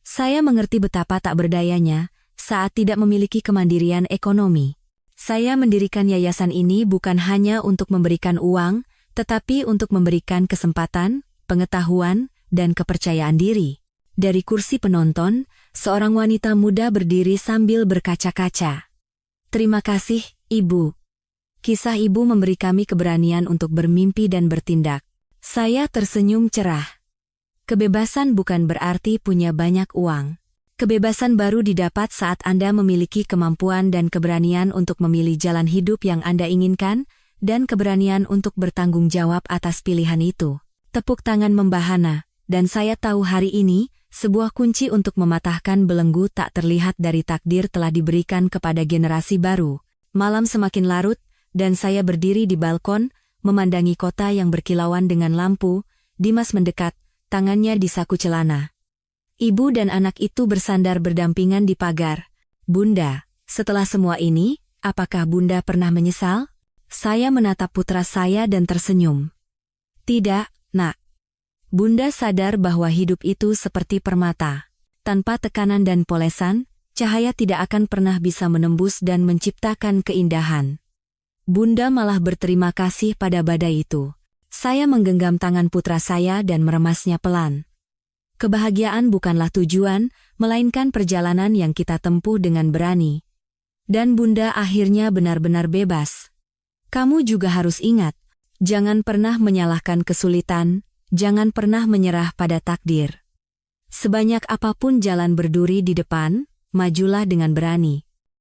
Saya mengerti betapa tak berdayanya saat tidak memiliki kemandirian ekonomi. Saya mendirikan yayasan ini bukan hanya untuk memberikan uang, tetapi untuk memberikan kesempatan, pengetahuan, dan kepercayaan diri. Dari kursi penonton, seorang wanita muda berdiri sambil berkaca-kaca. Terima kasih, Ibu. Kisah Ibu memberi kami keberanian untuk bermimpi dan bertindak. Saya tersenyum cerah. Kebebasan bukan berarti punya banyak uang. Kebebasan baru didapat saat Anda memiliki kemampuan dan keberanian untuk memilih jalan hidup yang Anda inginkan, dan keberanian untuk bertanggung jawab atas pilihan itu. Tepuk tangan membahana, dan saya tahu hari ini, sebuah kunci untuk mematahkan belenggu tak terlihat dari takdir telah diberikan kepada generasi baru. Malam semakin larut, dan saya berdiri di balkon, memandangi kota yang berkilauan dengan lampu. Dimas mendekat, tangannya di saku celana. Ibu dan anak itu bersandar berdampingan di pagar. Bunda, setelah semua ini, apakah Bunda pernah menyesal? Saya menatap putra saya dan tersenyum. Tidak, Nak. Bunda sadar bahwa hidup itu seperti permata. Tanpa tekanan dan polesan, cahaya tidak akan pernah bisa menembus dan menciptakan keindahan. Bunda malah berterima kasih pada badai itu. Saya menggenggam tangan putra saya dan meremasnya pelan. Kebahagiaan bukanlah tujuan, melainkan perjalanan yang kita tempuh dengan berani. Dan Bunda akhirnya benar-benar bebas. Kamu juga harus ingat, jangan pernah menyalahkan kesulitan, jangan pernah menyerah pada takdir. Sebanyak apapun jalan berduri di depan, majulah dengan berani.